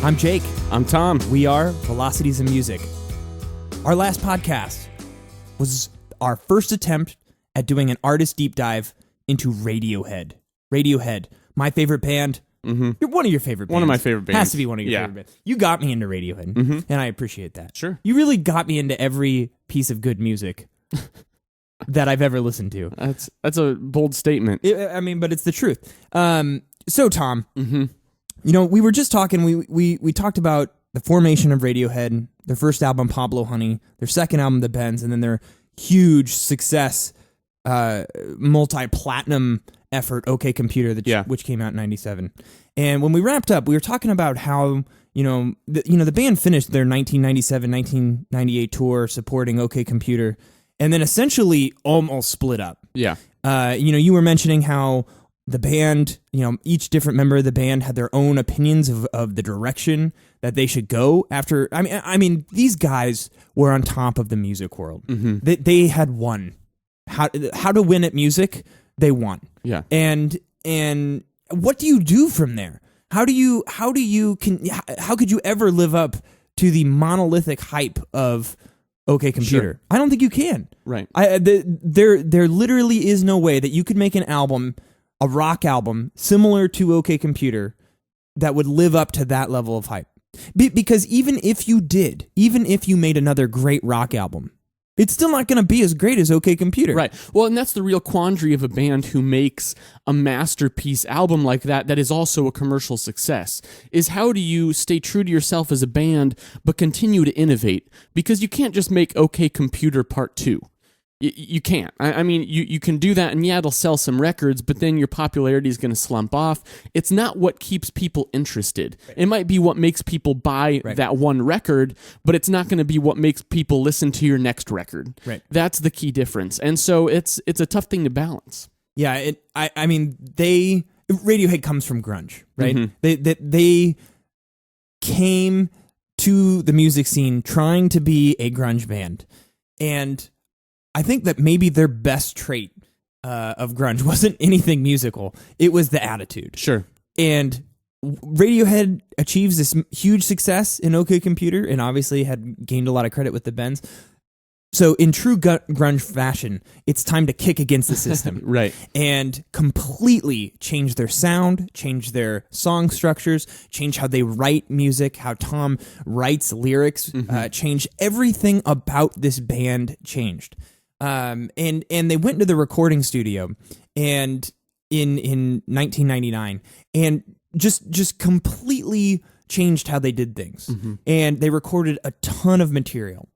I'm Jake. I'm Tom. We are Velocities of Music. Our last podcast was our first attempt at doing an artist deep dive into Radiohead. Radiohead, my favorite band. Mm-hmm. You're one of your favorite bands. One of my favorite bands. Has to be one of your favorite bands. You got me into Radiohead, and I appreciate that. Sure. You really got me into every piece of good music that I've ever listened to. That's a bold statement. But it's the truth. So, Tom, we were just talking, we talked about the formation of Radiohead, their first album, Pablo Honey, their second album, The Bends, and then their huge success, multi-platinum effort, OK Computer, which came out in 97. And when we wrapped up, we were talking about how, the band finished their 1997-1998 tour supporting OK Computer, and then essentially almost split up. Yeah. You were mentioning how the band, each different member of the band had their own opinions of the direction that they should go after. I mean, these guys were on top of the music world. Mm-hmm. They had won. How to win at music, they won. Yeah. And what do you do from there? How could you ever live up to the monolithic hype of OK Computer? Sure. I don't think you can. Right. There literally is no way that you could make an album, a rock album, similar to OK Computer, that would live up to that level of hype. Because even if you made another great rock album, it's still not going to be as great as OK Computer. Right. Well, and that's the real quandary of a band who makes a masterpiece album like that is also a commercial success, is how do you stay true to yourself as a band but continue to innovate? Because you can't just make OK Computer Part 2. You can't. I mean, you can do that, and yeah, it'll sell some records, but then your popularity is going to slump off. It's not what keeps people interested. Right. It might be what makes people buy that one record, but it's not going to be what makes people listen to your next record. Right. That's the key difference. And so it's a tough thing to balance. Yeah, Radiohead comes from grunge, right? Mm-hmm. They came to the music scene trying to be a grunge band, and I think that maybe their best trait of grunge wasn't anything musical. It was the attitude. Sure. And Radiohead achieves this huge success in OK Computer, and obviously had gained a lot of credit with the Bends. So in true grunge fashion, it's time to kick against the system. Right. And completely change their sound, change their song structures, change how they write music, how Tom writes lyrics, change everything about this band changed. And they went into the recording studio and in 1999 and just completely changed how they did things. Mm-hmm. And they recorded a ton of material.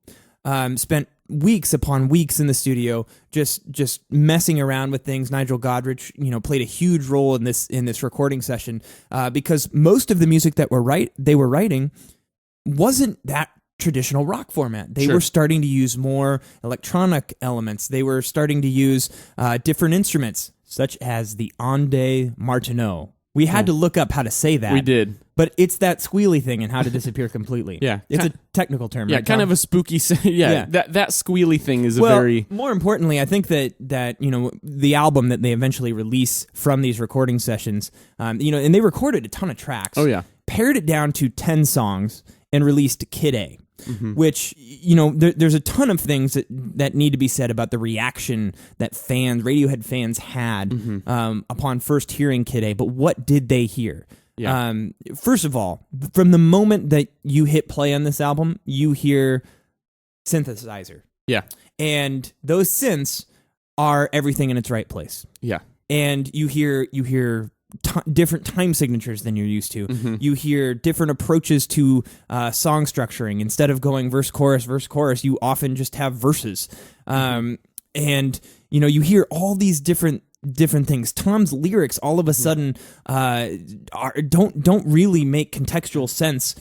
Spent weeks upon weeks in the studio just messing around with things. Nigel Godrich, played a huge role in this recording session because most of the music that they were writing wasn't that traditional rock format. They were starting to use more electronic elements. They were starting to use different instruments, such as the Onde Martineau. We had to look up how to say that. We did. But it's that squealy thing and how to disappear completely. Yeah. It's a technical term. Yeah, right, kind Tom? of a spooky... Yeah, that squealy thing is more importantly, I think that the album that they eventually release from these recording sessions, and they recorded a ton of tracks. Oh, yeah. Pared it down to 10 songs and released Kid A. Mm-hmm. Which, there's a ton of things that need to be said about the reaction that Radiohead fans had upon first hearing Kid A. But what did they hear? Yeah. First of all, from the moment that you hit play on this album, you hear synthesizer. Yeah. And those synths are everything in its right place. Yeah. And you hear different time signatures than you're used to. Mm-hmm. You hear different approaches to song structuring. Instead of going verse, chorus, you often just have verses. And, you hear all these different things. Tom's lyrics all of a sudden don't really make contextual sense.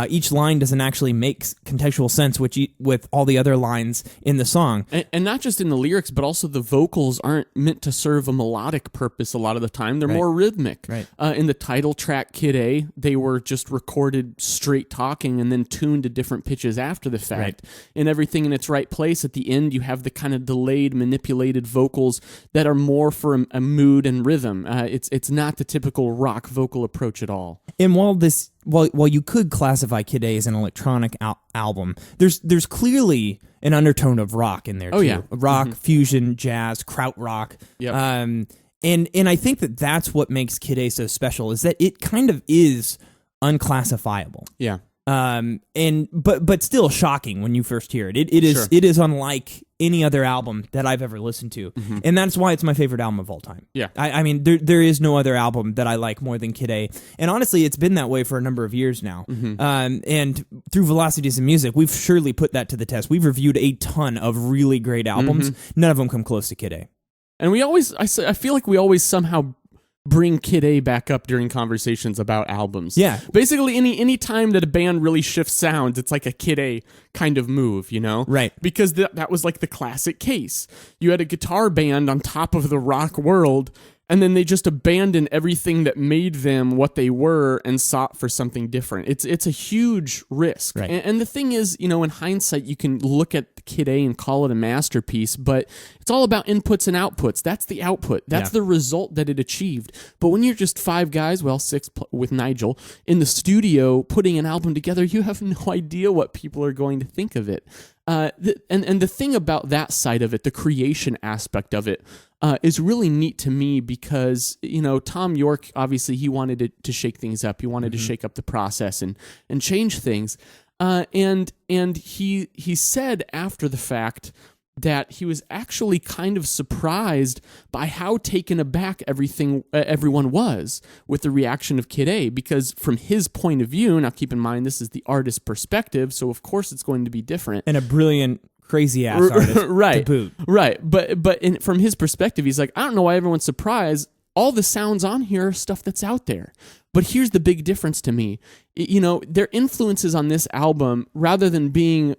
Each line doesn't actually make contextual sense with all the other lines in the song. And not just in the lyrics, but also the vocals aren't meant to serve a melodic purpose a lot of the time. They're more rhythmic. Right. In the title track, Kid A, they were just recorded straight talking and then tuned to different pitches after the fact. Right. And everything in its right place. At the end, you have the kind of delayed, manipulated vocals that are more for a mood and rhythm. It's not the typical rock vocal approach at all. And while this while you could classify Kid A as an electronic album, there's clearly an undertone of rock in there too. Oh yeah, rock, fusion, jazz, krautrock. Yep. And I think that's what makes Kid A so special, is that it kind of is unclassifiable. Yeah. But still shocking when you first hear it. It is Sure. It is unlike any other album that I've ever listened to, and that's why it's my favorite album of all time. Yeah. I mean, there is no other album that I like more than Kid A, and honestly, it's been that way for a number of years now. And through Velocities of Music, we've surely put that to the test. We've reviewed a ton of really great albums. None of them come close to Kid A. And I feel like we always somehow bring Kid A back up during conversations about albums. Yeah. Basically, any time that a band really shifts sounds, it's like a Kid A kind of move, you know? Right. Because that was like the classic case. You had a guitar band on top of the rock world, and then they just abandoned everything that made them what they were and sought for something different. It's a huge risk. Right. And the thing is, you know, in hindsight, you can look at Kid A and call it a masterpiece, but it's all about inputs and outputs. That's the output. That's the result that it achieved. But when you're just five guys, well, six with Nigel, in the studio putting an album together, you have no idea what people are going to think of it. And the thing about that side of it, the creation aspect of it, is really neat to me because, you know, Tom York, obviously he wanted to shake things up. He wanted to shake up the process and change things. And he said after the fact that he was actually kind of surprised by how taken aback everyone was with the reaction of Kid A, because from his point of view, now keep in mind this is the artist's perspective, so of course it's going to be different. And a brilliant, crazy ass artist right, to boot. Right, but from his perspective, he's like, I don't know why everyone's surprised. All the sounds on here are stuff that's out there. But here's the big difference to me. You know, their influences on this album, rather than being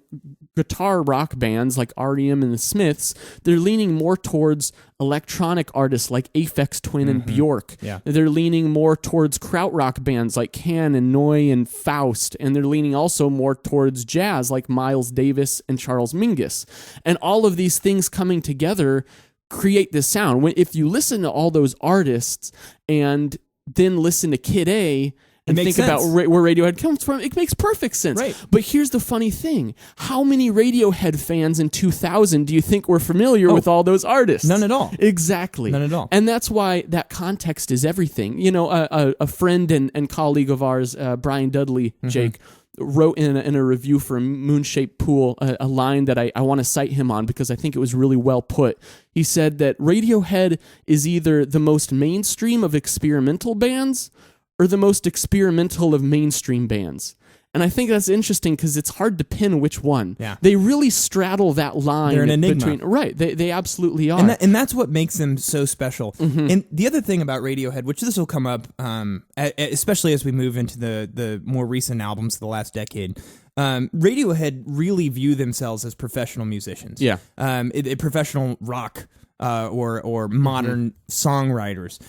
guitar rock bands like R.E.M. and the Smiths, they're leaning more towards electronic artists like Aphex Twin and Bjork. Yeah. They're leaning more towards krautrock bands like Can and Neu and Faust. And they're leaning also more towards jazz like Miles Davis and Charles Mingus. And all of these things coming together create this sound. If you listen to all those artists and then listen to Kid A and think about where Radiohead comes from, it makes perfect sense. Right. But here's the funny thing. How many Radiohead fans in 2000 do you think were familiar with all those artists? None at all. Exactly. None at all. And that's why that context is everything. You know, a friend and colleague of ours, Brian Dudley, Jake, wrote in a review for Moonshaped Pool a line that I want to cite him on because I think it was really well put. He said that Radiohead is either the most mainstream of experimental bands or the most experimental of mainstream bands. And I think that's interesting because it's hard to pin which one. Yeah. They really straddle that line. They're an enigma. Between, right, they absolutely are. And that's what makes them so special. And the other thing about Radiohead, which this will come up, especially as we move into the more recent albums of the last decade, Radiohead really view themselves as professional musicians. Yeah. Professional rock or modern songwriters.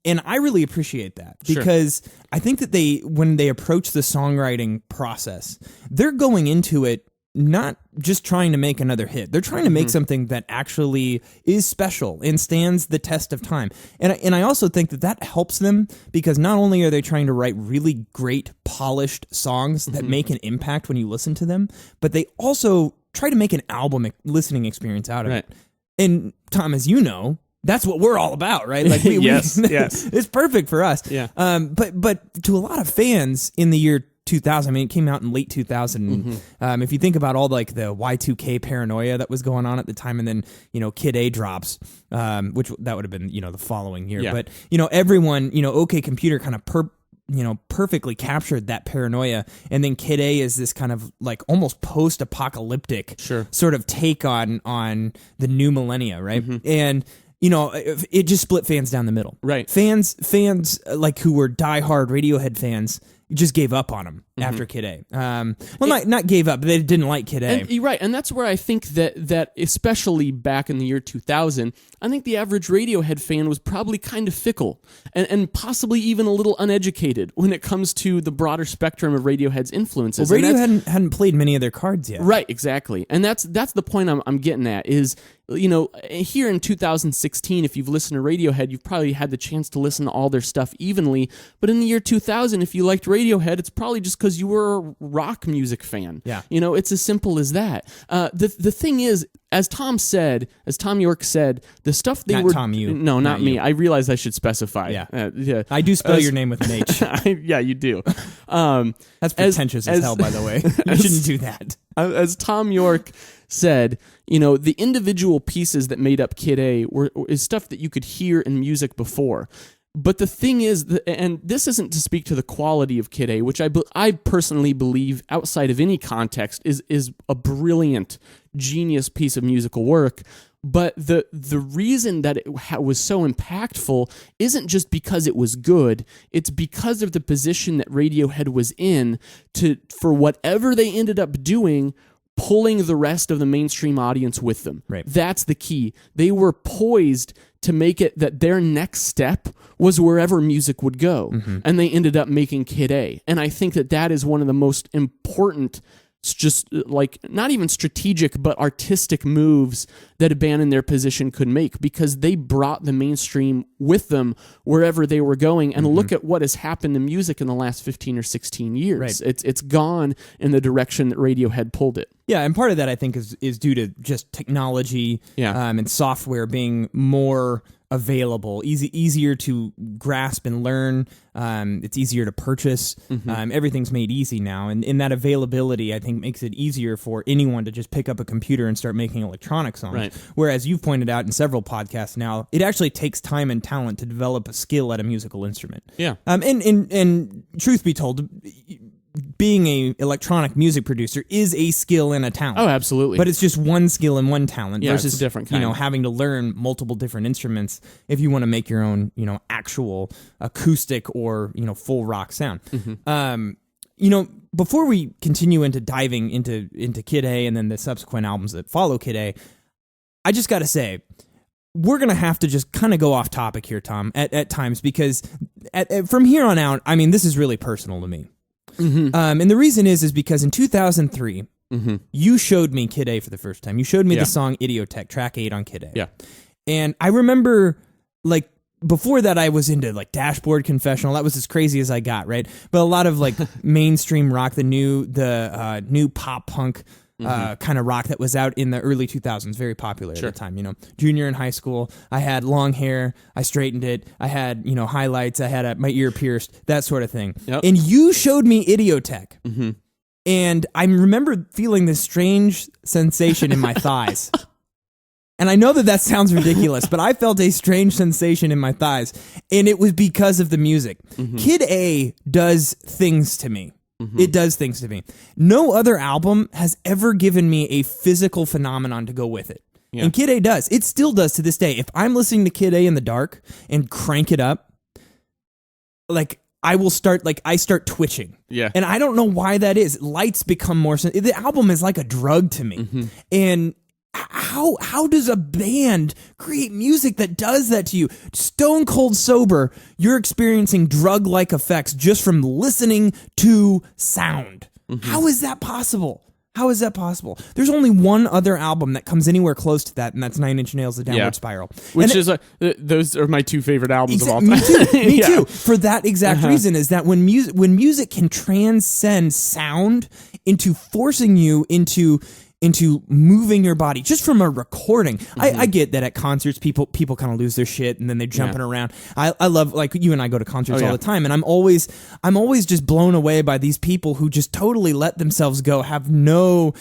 And I really appreciate that because I think that when they approach the songwriting process, they're going into it not just trying to make another hit. They're trying to make something that actually is special and stands the test of time. And I also think that helps them because not only are they trying to write really great, polished songs that make an impact when you listen to them, but they also try to make an album listening experience out of it. And Tom, as you know, that's what we're all about, right? Like yes. It's perfect for us. Yeah. But to a lot of fans in the year 2000, I mean, it came out in late 2000. If you think about all like the Y2K paranoia that was going on at the time, and then Kid A drops, which that would have been the following year. Yeah. But everyone, OK Computer kind of perfectly captured that paranoia, and then Kid A is this kind of like almost post-apocalyptic sort of take on the new millennia, right? And it just split fans down the middle. Right. Fans like who were diehard Radiohead fans just gave up on him after Kid A. Not gave up, but they didn't like Kid A. And, you're right, and that's where I think that especially back in the year 2000, I think the average Radiohead fan was probably kind of fickle and possibly even a little uneducated when it comes to the broader spectrum of Radiohead's influences. Well, Radiohead hadn't played many of their cards yet. Right, exactly. And that's the point I'm getting at is here in 2016, if you've listened to Radiohead, you've probably had the chance to listen to all their stuff evenly. But in the year 2000, if you liked Radiohead, it's probably just because you were a rock music fan. Yeah. It's as simple as that. The thing is, as Tom York said, the stuff they Not were... Tom, you. No, not me. you. I realize I should specify. Yeah. I do spell your name with an H. Yeah, you do. That's pretentious as hell, by the way. You shouldn't do that. As Tom York said, the individual pieces that made up Kid A is stuff that you could hear in music before. But the thing is, and this isn't to speak to the quality of Kid A, which I personally believe, outside of any context, is a brilliant, genius piece of musical work. But the reason that it was so impactful isn't just because it was good. It's because of the position that Radiohead was in for whatever they ended up doing, pulling the rest of the mainstream audience with them. Right. That's the key. They were poised to make it that their next step was wherever music would go. Mm-hmm. And they ended up making Kid A. And I think that is one of the most important, just like not even strategic, but artistic moves that a band in their position could make, because they brought the mainstream with them wherever they were going. And look at what has happened to music in the last 15 or 16 years. Right. It's gone in the direction that Radiohead pulled it. Yeah, and part of that I think is due to just technology and software being more available, easier to grasp and learn. It's easier to purchase. Everything's made easy now, and in that availability, I think makes it easier for anyone to just pick up a computer and start making electronic songs. Right. Whereas you've pointed out in several podcasts now, it actually takes time and talent to develop a skill at a musical instrument. Yeah. And truth be told, being a electronic music producer is a skill and a talent. Oh, absolutely. But it's just one skill and one talent versus it's a different kind. Having to learn multiple different instruments if you want to make your own, actual acoustic or, full rock sound. Before we continue into diving into Kid A and then the subsequent albums that follow Kid A, I just got to say, we're going to have to just kind of go off topic here, Tom, at times, because from here on out, I mean, this is really personal to me. And the reason is because in 2003, you showed me Kid A for the first time. You showed me the song Idiotech, track 8 on Kid A. Yeah. And I remember, before that, I was into, Dashboard Confessional. That was as crazy as I got, right? But a lot of, mainstream rock, the new pop punk kind of rock that was out in the early 2000s, very popular at the time, Junior in high school, I had long hair, I straightened it, I had, highlights, I had my ear pierced, that sort of thing. Yep. And you showed me Idiotech. And I remember feeling this strange sensation in my thighs. And I know that sounds ridiculous, but I felt a strange sensation in my thighs. And it was because of the music. Kid A does things to me. It does things to me. No other album has ever given me a physical phenomenon to go with it. Yeah. And Kid A does. It still does to this day. If I'm listening to Kid A in the dark and crank it up, I will start, I start twitching. Yeah. And I don't know why that is. Lights become more... The album is like a drug to me. And how does a band create music that does that to you? Stone cold sober, you're experiencing drug-like effects just from listening to sound. How is that possible? How is that possible? There's only one other album that comes anywhere close to that, and that's 9 Inch Nails' The Downward Spiral. Which is those are my two favorite albums of all time. Me too. Me too. For that exact reason, is that when music can transcend sound into forcing you into moving your body just from a recording. I get that at concerts people kind of lose their shit and then they're jumping around. I love, you and I go to concerts all the time, and I'm always just blown away by these people who just totally let themselves go, have no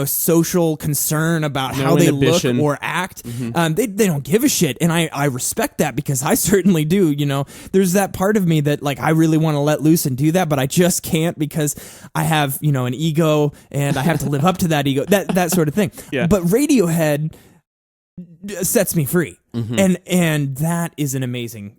social concern about how they look or act. They don't give a shit, and I respect that, because I certainly do. There's that part of me that I really want to let loose and do that, but I just can't, because I have an ego and I have to live up to that ego. That sort of thing. Yeah. But Radiohead sets me free. And that is an amazing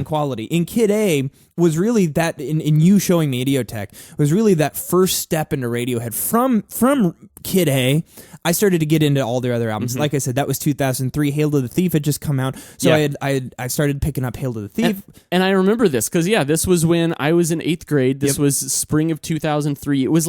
quality. In Kid A was really that, in you showing me Idiotech, was really that first step into Radiohead. From Kid A, I started to get into all their other albums. Like I said, that was 2003. Hail to the Thief had just come out. So I started picking up Hail to the Thief. And I remember this, because this was when I was in 8th grade. This was spring of 2003. It was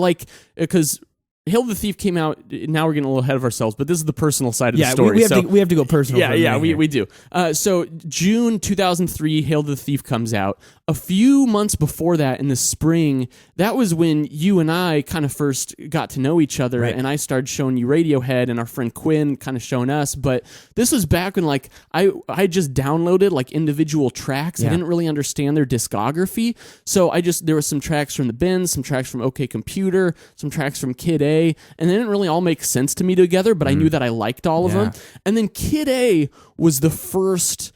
because Hail the Thief came out. Now we're getting a little ahead of ourselves, but this is the personal side of the story. We have to go personal. We do. So June 2003, Hail the Thief comes out. A few months before that, in the spring, that was when you and I kind of first got to know each other, and I started showing you Radiohead, and our friend Quinn kind of showing us. But this was back when like I just downloaded like individual tracks. I didn't really understand their discography, so there was some tracks from the Bends, some tracks from OK Computer, some tracks from Kid A, and they didn't really all make sense to me together. But I knew that I liked all of them. And then Kid A was the first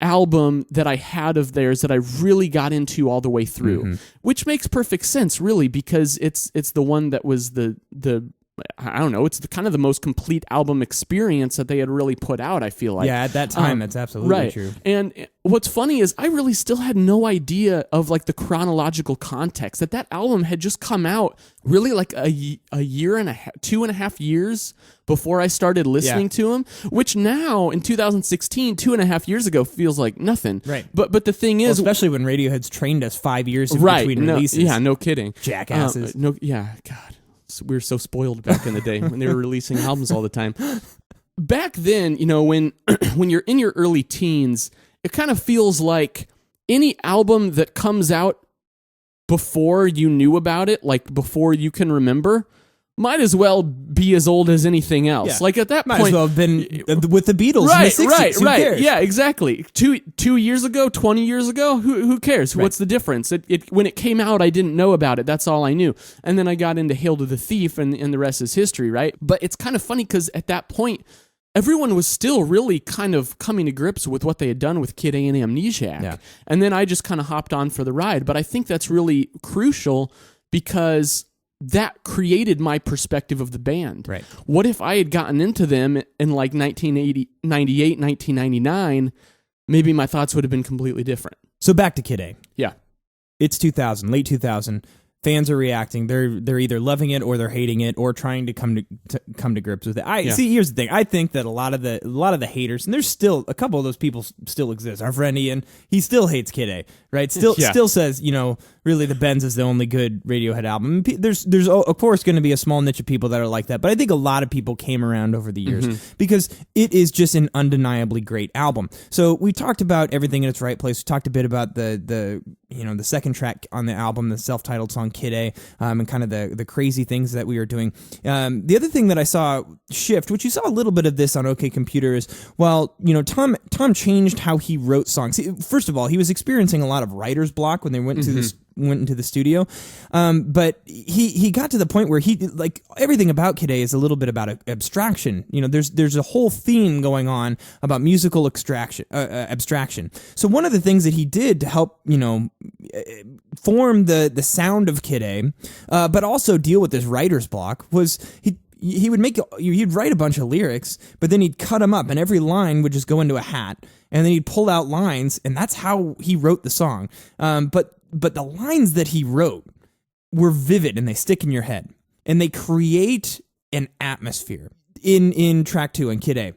album that I had of theirs that I really got into all the way through, which makes perfect sense, really, because it's the one that was the I don't know, it's kind of the most complete album experience that they had really put out, I feel like. Yeah, at that time, that's absolutely true. And what's funny is I really still had no idea of like the chronological context, that album had just come out really like a year and a half, 2.5 years before I started listening to him, which now in 2016, 2.5 years ago, feels like nothing. Right. But the thing is, especially when Radiohead's trained us 5 years in between releases. Yeah, no kidding. Jackasses. God. We were so spoiled back in the day when they were releasing albums all the time. Back then, when you're in your early teens, it kind of feels like any album that comes out before you knew about it, like before you can remember, might as well be as old as anything else. Yeah. Might as well have been with the Beatles right, in the 60s. Who cares? Yeah, exactly. 2 years ago, 20 years ago, who cares? Right. What's the difference? When it came out, I didn't know about it. That's all I knew. And then I got into Hail to the Thief, and the rest is history, right? But it's kind of funny because at that point, everyone was still really kind of coming to grips with what they had done with Kid A and Amnesiac. Yeah. And then I just kind of hopped on for the ride. But I think that's really crucial because that created my perspective of the band. Right. What if I had gotten into them in like 1998, 1999? Maybe my thoughts would have been completely different. So back to Kid A. Yeah. It's 2000, late 2000. Fans are reacting. They're either loving it or they're hating it or trying to come to grips with it. See, here's the thing. I think that a lot of the haters, and there's still a couple of those people still exist. Our friend Ian, he still hates Kid A, right? Still says, really the Bends is the only good Radiohead album. There's of course going to be a small niche of people that are like that, but I think a lot of people came around over the years because it is just an undeniably great album. So we talked about everything in its right place. We talked a bit about the second track on the album, the self-titled song Kid A, and kind of the crazy things that we were doing. The other thing that I saw shift, which you saw a little bit of this on OK Computer, is Tom changed how he wrote songs. First of all, he was experiencing a lot of writer's block when they went into the studio, but he got to the point where he, like, everything about Kid A is a little bit about abstraction. There's a whole theme going on about musical abstraction. So one of the things that he did to help form the sound of Kid A, but also deal with this writer's block, was he'd write a bunch of lyrics, but then he'd cut them up, and every line would just go into a hat, and then he'd pull out lines, and that's how he wrote the song. But the lines that he wrote were vivid, and they stick in your head, and they create an atmosphere. In track 2 on Kid A,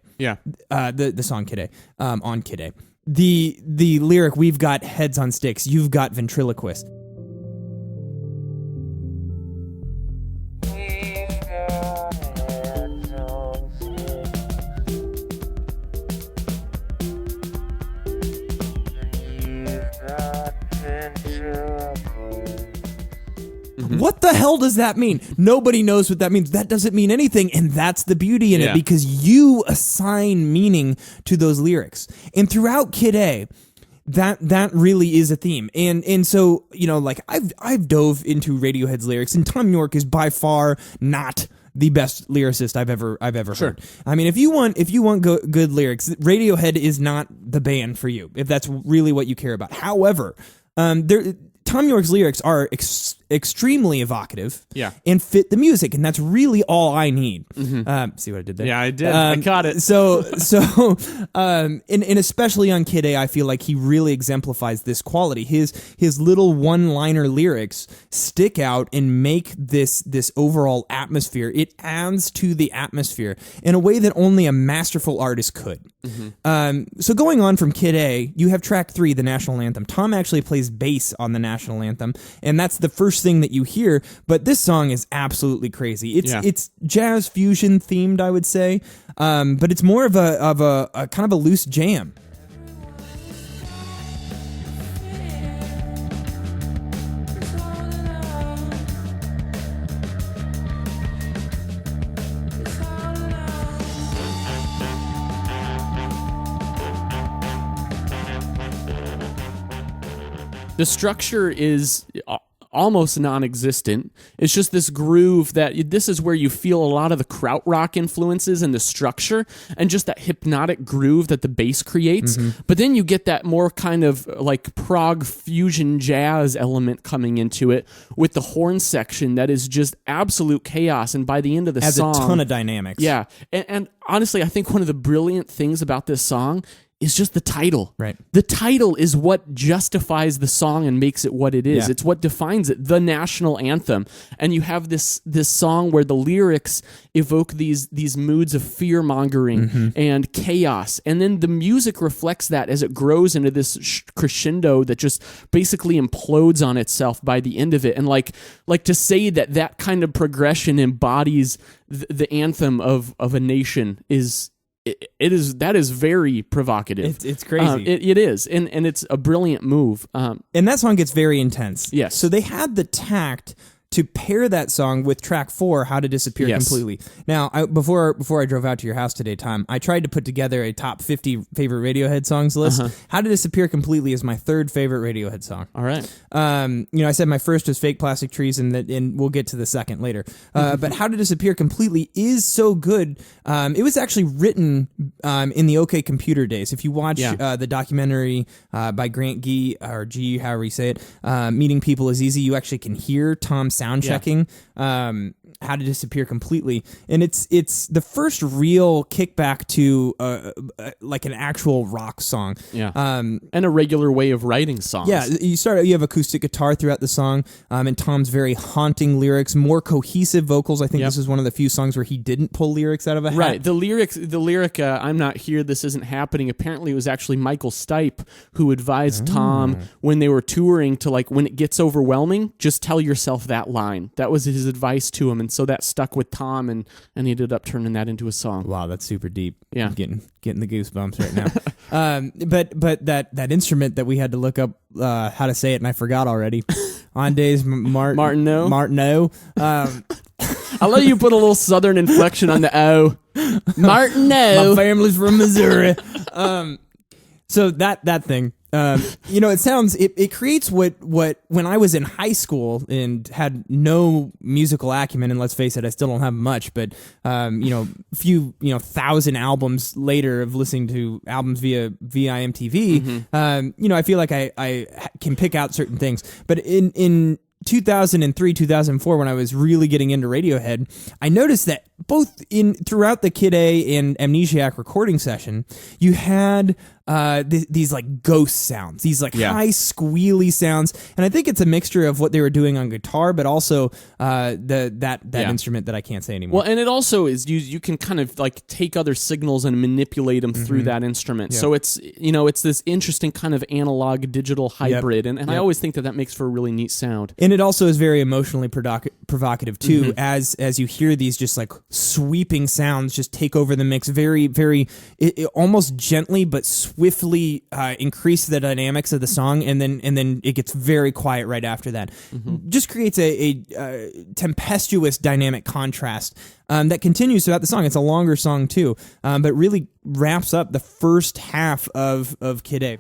the song Kid A, on Kid A, the lyric, "We've got heads on sticks, you've got ventriloquist." What the hell does that mean? Nobody knows what that means. That doesn't mean anything, and that's the beauty in it, because you assign meaning to those lyrics. And throughout Kid A, that really is a theme. And so, I've dove into Radiohead's lyrics, and Tom York is by far not the best lyricist I've ever heard. I mean, if you want good lyrics, Radiohead is not the band for you, if that's really what you care about. However, Tom York's lyrics are extremely evocative, and fit the music, and that's really all I need. See what I did there? Yeah, I did. I caught it. And especially on Kid A, I feel like he really exemplifies this quality. His little one-liner lyrics stick out and make this overall atmosphere. It adds to the atmosphere in a way that only a masterful artist could. So going on from Kid A, you have track 3, the national anthem. Tom actually plays bass on the national anthem, and that's the first thing that you hear, but this song is absolutely crazy. It's jazz fusion themed, I would say, but it's more of a kind of a loose jam. The structure is almost non-existent. It's just this groove this is where you feel a lot of the krautrock influences in the structure and just that hypnotic groove that the bass creates. But then you get that more kind of like prog fusion jazz element coming into it with the horn section that is just absolute chaos. And by the end of the song... Adds a ton of dynamics. Yeah. And honestly, I think one of the brilliant things about this song is just the title. Right. The title is what justifies the song and makes it what it is. Yeah. It's what defines it, the national anthem. And you have this song where the lyrics evoke these moods of fear-mongering and chaos. And then the music reflects that as it grows into this crescendo that just basically implodes on itself by the end of it. And like to say that kind of progression embodies the anthem of a nation is... That is very provocative. It's crazy. It is, and it's a brilliant move. And that song gets very intense. Yes. So they had the tact to pair that song with track 4, How to Disappear Completely. Now, before I drove out to your house today, Tom, I tried to put together a top 50 favorite Radiohead songs list. How to Disappear Completely is my 3rd favorite Radiohead song. All right. I said my first was Fake Plastic Trees, and we'll get to the second later. But How to Disappear Completely is so good. It was actually written in the OK Computer days. If you watch the documentary by Grant Gee, or G, however you say it, Meeting People is Easy, you actually can hear Tom sound checking How to Disappear Completely, and it's the first real kickback to like an actual rock song, and a regular way of writing songs. You have acoustic guitar throughout the song, and Tom's very haunting lyrics, more cohesive vocals. I think this is one of the few songs where he didn't pull lyrics out of a hat. Right, the lyric I'm not here, this isn't happening, apparently it was actually Michael Stipe who advised Tom when they were touring to, like, when it gets overwhelming, just tell yourself that line. That was his advice to him, and so that stuck with Tom, and he ended up turning that into a song. Wow, that's super deep. Yeah, I'm getting the goosebumps right now. But that instrument that we had to look up how to say it, and I forgot already. Andes Martineau. I love you put a little southern inflection on the O. Martineau. My family's from Missouri. So that thing. It creates what when I was in high school and had no musical acumen, and let's face it, I still don't have much, but few 1,000 albums later of listening to albums via MTV, I feel like I can pick out certain things. But in 2003, 2004, when I was really getting into Radiohead, I noticed that both throughout the Kid A and Amnesiac recording session, you had these like ghost sounds, these like high squealy sounds, and I think it's a mixture of what they were doing on guitar, but also that instrument that I can't say anymore. Well, and it also is you can kind of like take other signals and manipulate them through that instrument. Yeah. So it's this interesting kind of analog digital hybrid, and I always think that makes for a really neat sound. And it also is very emotionally provocative too, as you hear these just like sweeping sounds just take over the mix, very very it almost gently but swiftly increase the dynamics of the song, and then it gets very quiet right after that. Just creates a tempestuous dynamic contrast that continues throughout the song. It's a longer song too, but really wraps up the first half of Kid A.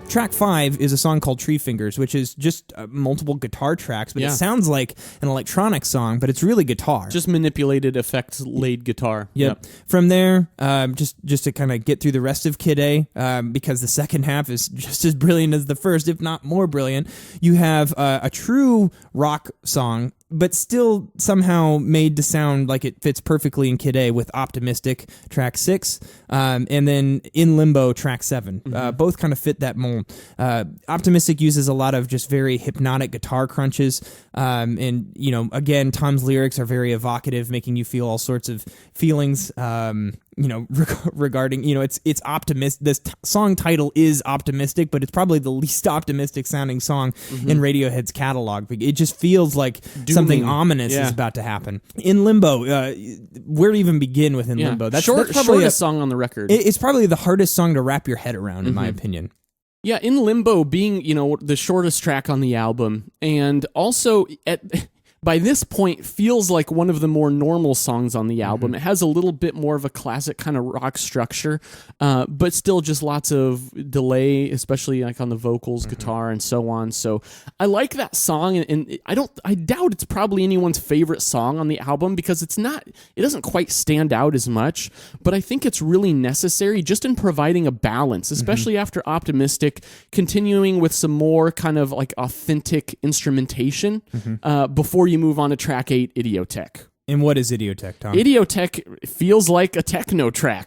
Track 5 is a song called Tree Fingers, which is just multiple guitar tracks, but it sounds like an electronic song, but it's really guitar. Just manipulated effects, laid guitar. Yep. From there, just to kind of get through the rest of Kid A, because the second half is just as brilliant as the first, if not more brilliant, you have a true rock song, but still somehow made to sound like it fits perfectly in Kid A with Optimistic, track 6, and then In Limbo, track 7. Both kind of fit that mold. emotional. Optimistic uses a lot of just very hypnotic guitar crunches, and again, Tom's lyrics are very evocative, making you feel all sorts of feelings. Regarding, it's optimistic. This song title is optimistic, but it's probably the least optimistic sounding song in Radiohead's catalog. It just feels like something ominous is about to happen. In Limbo, where to even begin with In Limbo? That's probably shortest song on the record. It's probably the hardest song to wrap your head around, in my opinion. Yeah, In Limbo being, the shortest track on the album, and also by this point feels like one of the more normal songs on the album. It has a little bit more of a classic kind of rock structure, but still just lots of delay, especially like on the vocals, guitar, and so on. So I like that song, and I doubt it's probably anyone's favorite song on the album because it doesn't quite stand out as much, but I think it's really necessary just in providing a balance, especially after Optimistic, continuing with some more kind of like authentic instrumentation before you move on to track 8, Idiotech. And what is Idiotech, Tom? Idiotech feels like a techno track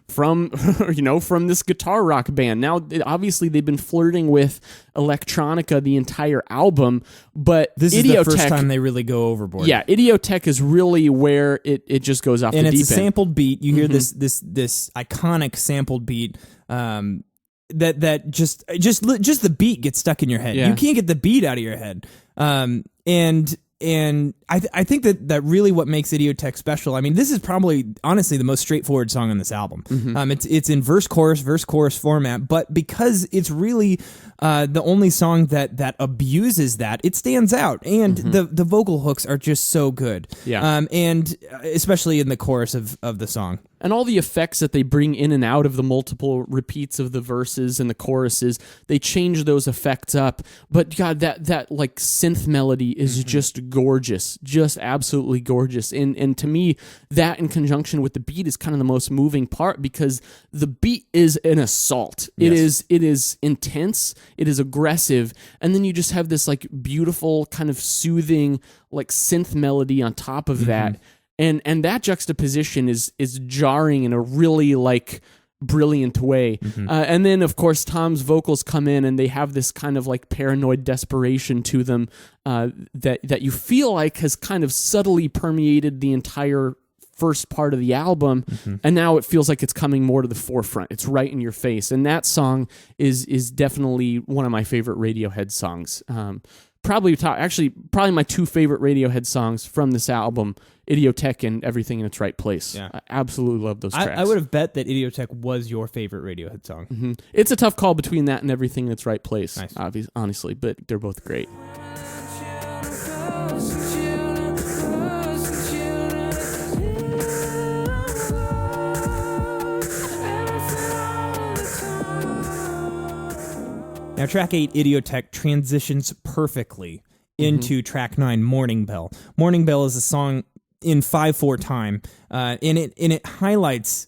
from this guitar rock band. Now, obviously, they've been flirting with electronica the entire album, but this is Idiotech, the first time they really go overboard. Yeah, Idiotech is really where it just goes off the deep end. And it's a sampled beat. You hear this iconic sampled beat. That just the beat gets stuck in your head. Yeah. You can't get the beat out of your head. And I think that really what makes Idiotech special. I mean, this is probably honestly the most straightforward song on this album. It's in verse chorus format, but because it's really the only song that abuses that, it stands out. And the vocal hooks are just so good. Yeah. And especially in the chorus of the song. And all the effects that they bring in and out of the multiple repeats of the verses and the choruses, they change those effects up. But God, that like synth melody is just gorgeous, just absolutely gorgeous. And to me, that in conjunction with the beat is kind of the most moving part because the beat is an assault. Yes. It is intense, it is aggressive, and then you just have this like beautiful kind of soothing like synth melody on top of that. And that juxtaposition is jarring in a really like brilliant way. And then of course Tom's vocals come in and they have this kind of like paranoid desperation to them that you feel like has kind of subtly permeated the entire first part of the album, and now it feels like it's coming more to the forefront. It's right in your face, and that song is definitely one of my favorite Radiohead songs. Probably my 2 favorite Radiohead songs from this album, Idiotech and Everything in Its Right Place. Yeah. I absolutely love those tracks. I would have bet that Idiotech was your favorite Radiohead song. It's a tough call between that and Everything in Its Right Place, nice. Honestly, but they're both great. Now, track 8, Idiotech, transitions perfectly into track 9, Morning Bell. Morning Bell is a song in 5/4 time, and it highlights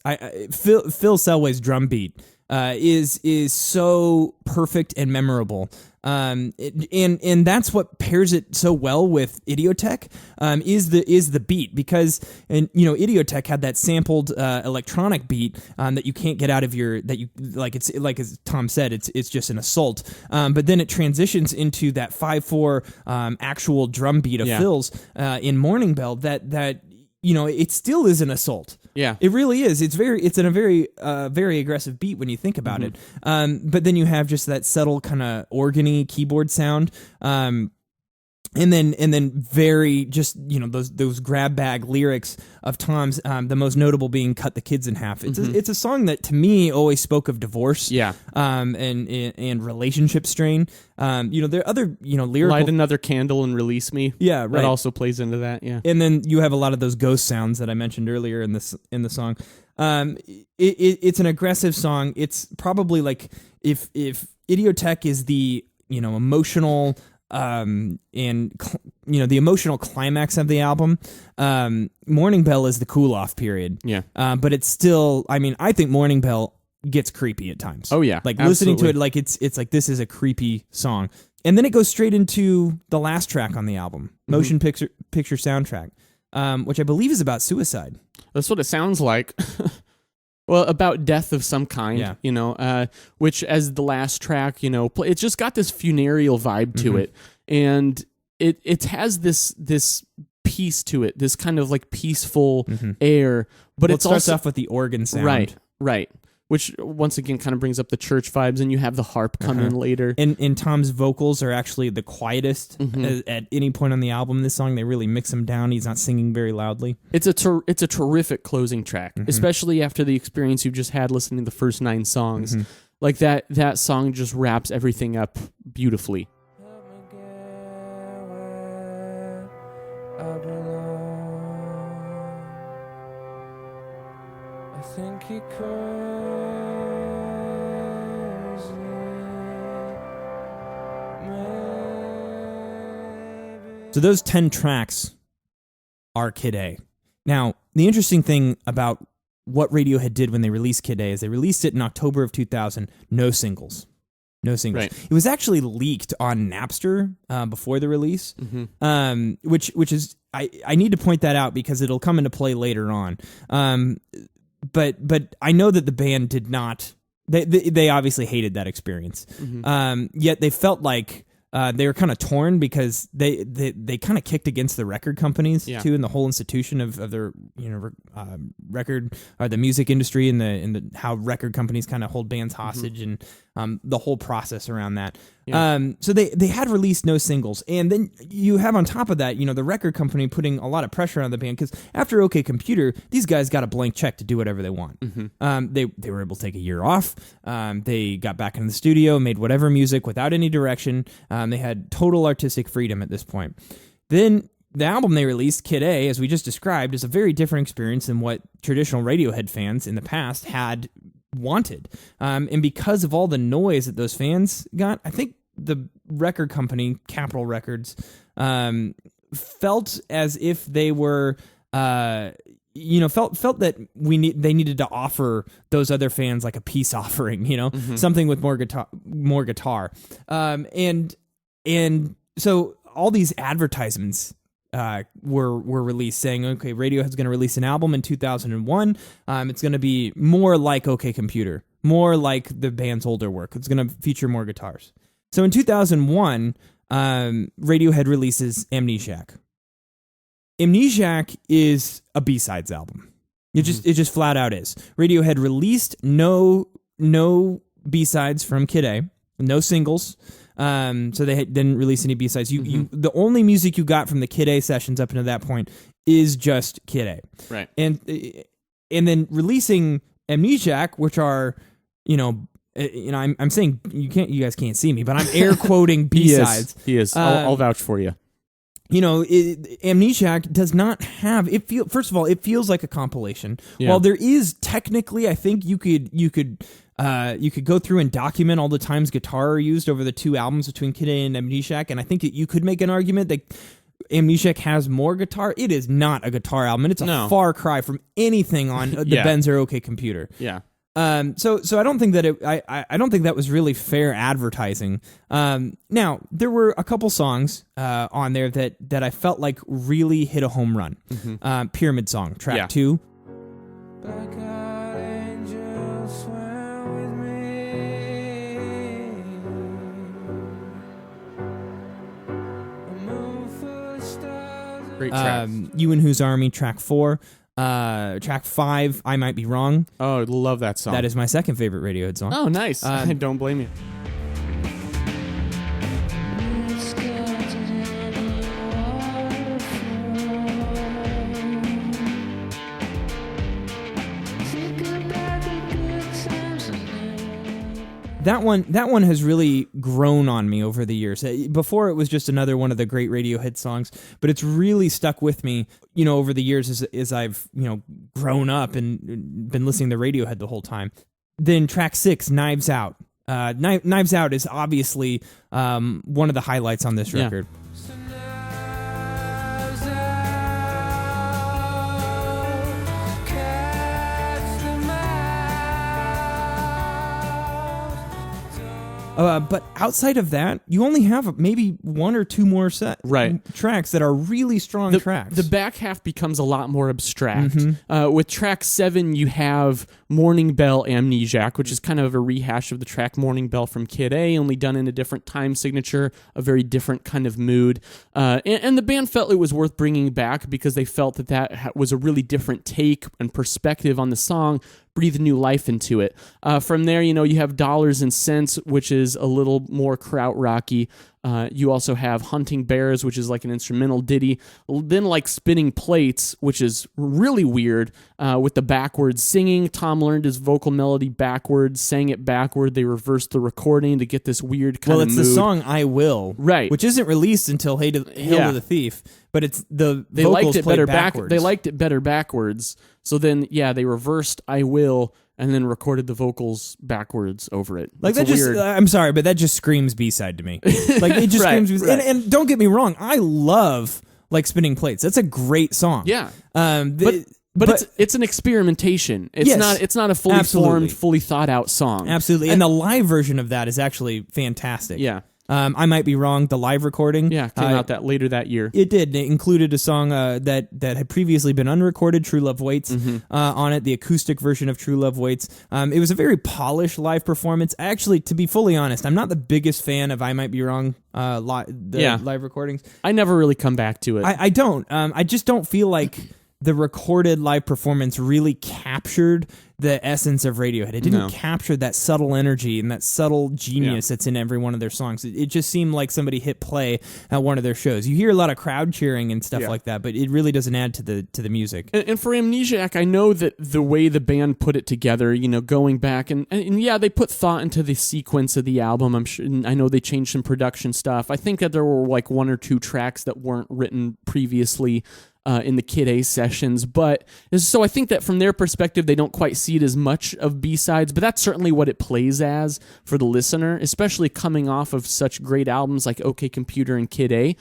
Phil Selway's drum beat is so perfect and memorable. And that's what pairs it so well with Idiotech, is the beat, because Idiotech had that sampled electronic beat that you can't get out of it's like as Tom said, it's just an assault. But then it transitions into that 5/4 actual drum beat of Phil's in Morning Bell that it still is an assault. Yeah, it really is. It's in a very aggressive beat when you think about it. But then you have just that subtle kind of organy keyboard sound. And then very just those grab bag lyrics of Tom's, the most notable being "Cut the Kids in Half." It's a song that to me always spoke of divorce, and relationship strain. There are other lyrical, "Light Another Candle and Release Me." Yeah, right. That also plays into that. Yeah, and then you have a lot of those ghost sounds that I mentioned earlier in the song. It's an aggressive song. It's probably like if Idiotech is the emotional. And the emotional climax of the album, Morning Bell is the cool off period. Yeah. But it's still, I think Morning Bell gets creepy at times. Oh yeah. Like listening to it, like it's like this is a creepy song. And then it goes straight into the last track on the album, Motion Picture Soundtrack, which I believe is about suicide. That's what it sounds like. Well, about death of some kind, Yeah. Which as the last track, it's just got this funereal vibe to it, and it has this peace to it, this kind of like peaceful air. But Well, it starts also off with the organ sound, right. Which once again kind of brings up the church vibes, and you have the harp come in later. And Tom's vocals are actually the quietest at any point on the album. This song, they really mix him down. He's not singing very loudly. It's a terrific closing track, especially after the experience you've just had listening to the first 9 songs. Like that song just wraps everything up beautifully. I think he So those 10 tracks are Kid A. Now, the interesting thing about what Radiohead did when they released Kid A is they released it in October of 2000, no singles. No singles. Right. It was actually leaked on Napster before the release, which is, I need to point that out because it'll come into play later on. But I know that the band did not, they obviously hated that experience. Yet they felt like they were kind of torn because they kind of kicked against the record companies too, and the whole institution of their record or the music industry and the how record companies kind of hold bands hostage and the whole process around that. So they had released no singles, and then you have on top of that, the record company putting a lot of pressure on the band because after OK Computer, these guys got a blank check to do whatever they want. They were able to take a year off. They got back in the studio, made whatever music without any direction. They had total artistic freedom at this point. Then the album they released, Kid A, as we just described, is a very different experience than what traditional Radiohead fans in the past had wanted. And because of all the noise that those fans got, I think the record company, Capitol Records, felt as if they were felt that they needed to offer those other fans like a peace offering, something with more guitar. And so all these advertisements were released saying, okay, Radiohead's going to release an album in 2001. It's going to be more like OK Computer, more like the band's older work. It's going to feature more guitars. So in 2001, Radiohead releases Amnesiac. Amnesiac is a B-sides album. It just flat out is. Radiohead released no B-sides from Kid A, no singles. So they didn't release any B-sides. The only music you got from the Kid A sessions up until that point is just Kid A. Right. And then releasing Amnesiac, which are, I'm saying you guys can't see me, but I'm air quoting B-sides. He is. I'll vouch for you. Amnesiac does not have it. First of all, it feels like a compilation. Yeah. While there is technically, I think you could go through and document all the times guitar are used over the 2 albums between Kid A and Amnesiac, and I think that you could make an argument that Amnesiac has more guitar. It is not a guitar album, and it's a far cry from anything on the Benz or OK Computer. Yeah. So I don't think that I don't think that was really fair advertising. Now there were a couple songs on there that I felt like really hit a home run. Pyramid Song, track 2. Black-eyed angel swam with me. A moon full of stars. Great track. You and Whose Army, track 4. Track 5, I Might Be Wrong. Oh, love that song. That is my second favorite Radiohead song. Oh, nice. I don't blame you. That one has really grown on me over the years. Before it was just another one of the great Radiohead songs, but it's really stuck with me, over the years as I've, grown up and been listening to Radiohead the whole time. Then track 6, Knives Out. Knives Out is obviously one of the highlights on this record. But outside of that, you only have maybe one or two more tracks that are really strong tracks. The back half becomes a lot more abstract. Mm-hmm. With track 7, you have Morning Bell Amnesiac, which is kind of a rehash of the track Morning Bell from Kid A, only done in a different time signature, a very different kind of mood. And the band felt it was worth bringing back because they felt that was a really different take and perspective on the song, breathe new life into it. From there, you have Dollars and Cents, which is a little more krautrocky. You also have Hunting Bears, which is like an instrumental ditty. Then like Spinning Plates, which is really weird with the backwards singing. Tom learned his vocal melody backwards, sang it backward. They reversed the recording to get this weird kind of mood. Well, it's the song I Will, right, which isn't released until Hail to the Thief, but it's the they vocals liked it played better backwards. They liked it better backwards. So then, they reversed I Will and then recorded the vocals backwards over it. Like it's that just, weird. I'm sorry, but that just screams B-side to me. Like it just screams B-side. Right. And don't get me wrong, I love like Spinning Plates. That's a great song. Yeah. But it's an experimentation. It's not a fully formed, fully thought out song. Absolutely. And the live version of that is actually fantastic. Yeah. I might be wrong. The live recording, came out later that year. It did. It included a song that had previously been unrecorded, "True Love Waits," on it. The acoustic version of "True Love Waits." It was a very polished live performance. Actually, to be fully honest, I'm not the biggest fan of "I Might Be Wrong" live recordings. I never really come back to it. I don't. I just don't feel like the recorded live performance really captured the essence of Radiohead. It didn't capture that subtle energy and that subtle genius that's in every one of their songs. It just seemed like somebody hit play at one of their shows. You hear a lot of crowd cheering and stuff like that, but it really doesn't add to the music. And for Amnesiac, I know that the way the band put it together, going back and they put thought into the sequence of the album. I know they changed some production stuff. I think that there were like one or two tracks that weren't written previously in the Kid A sessions, but so I think that from their perspective, they don't quite see it as much of B-sides, but that's certainly what it plays as for the listener, especially coming off of such great albums like OK Computer and Kid A.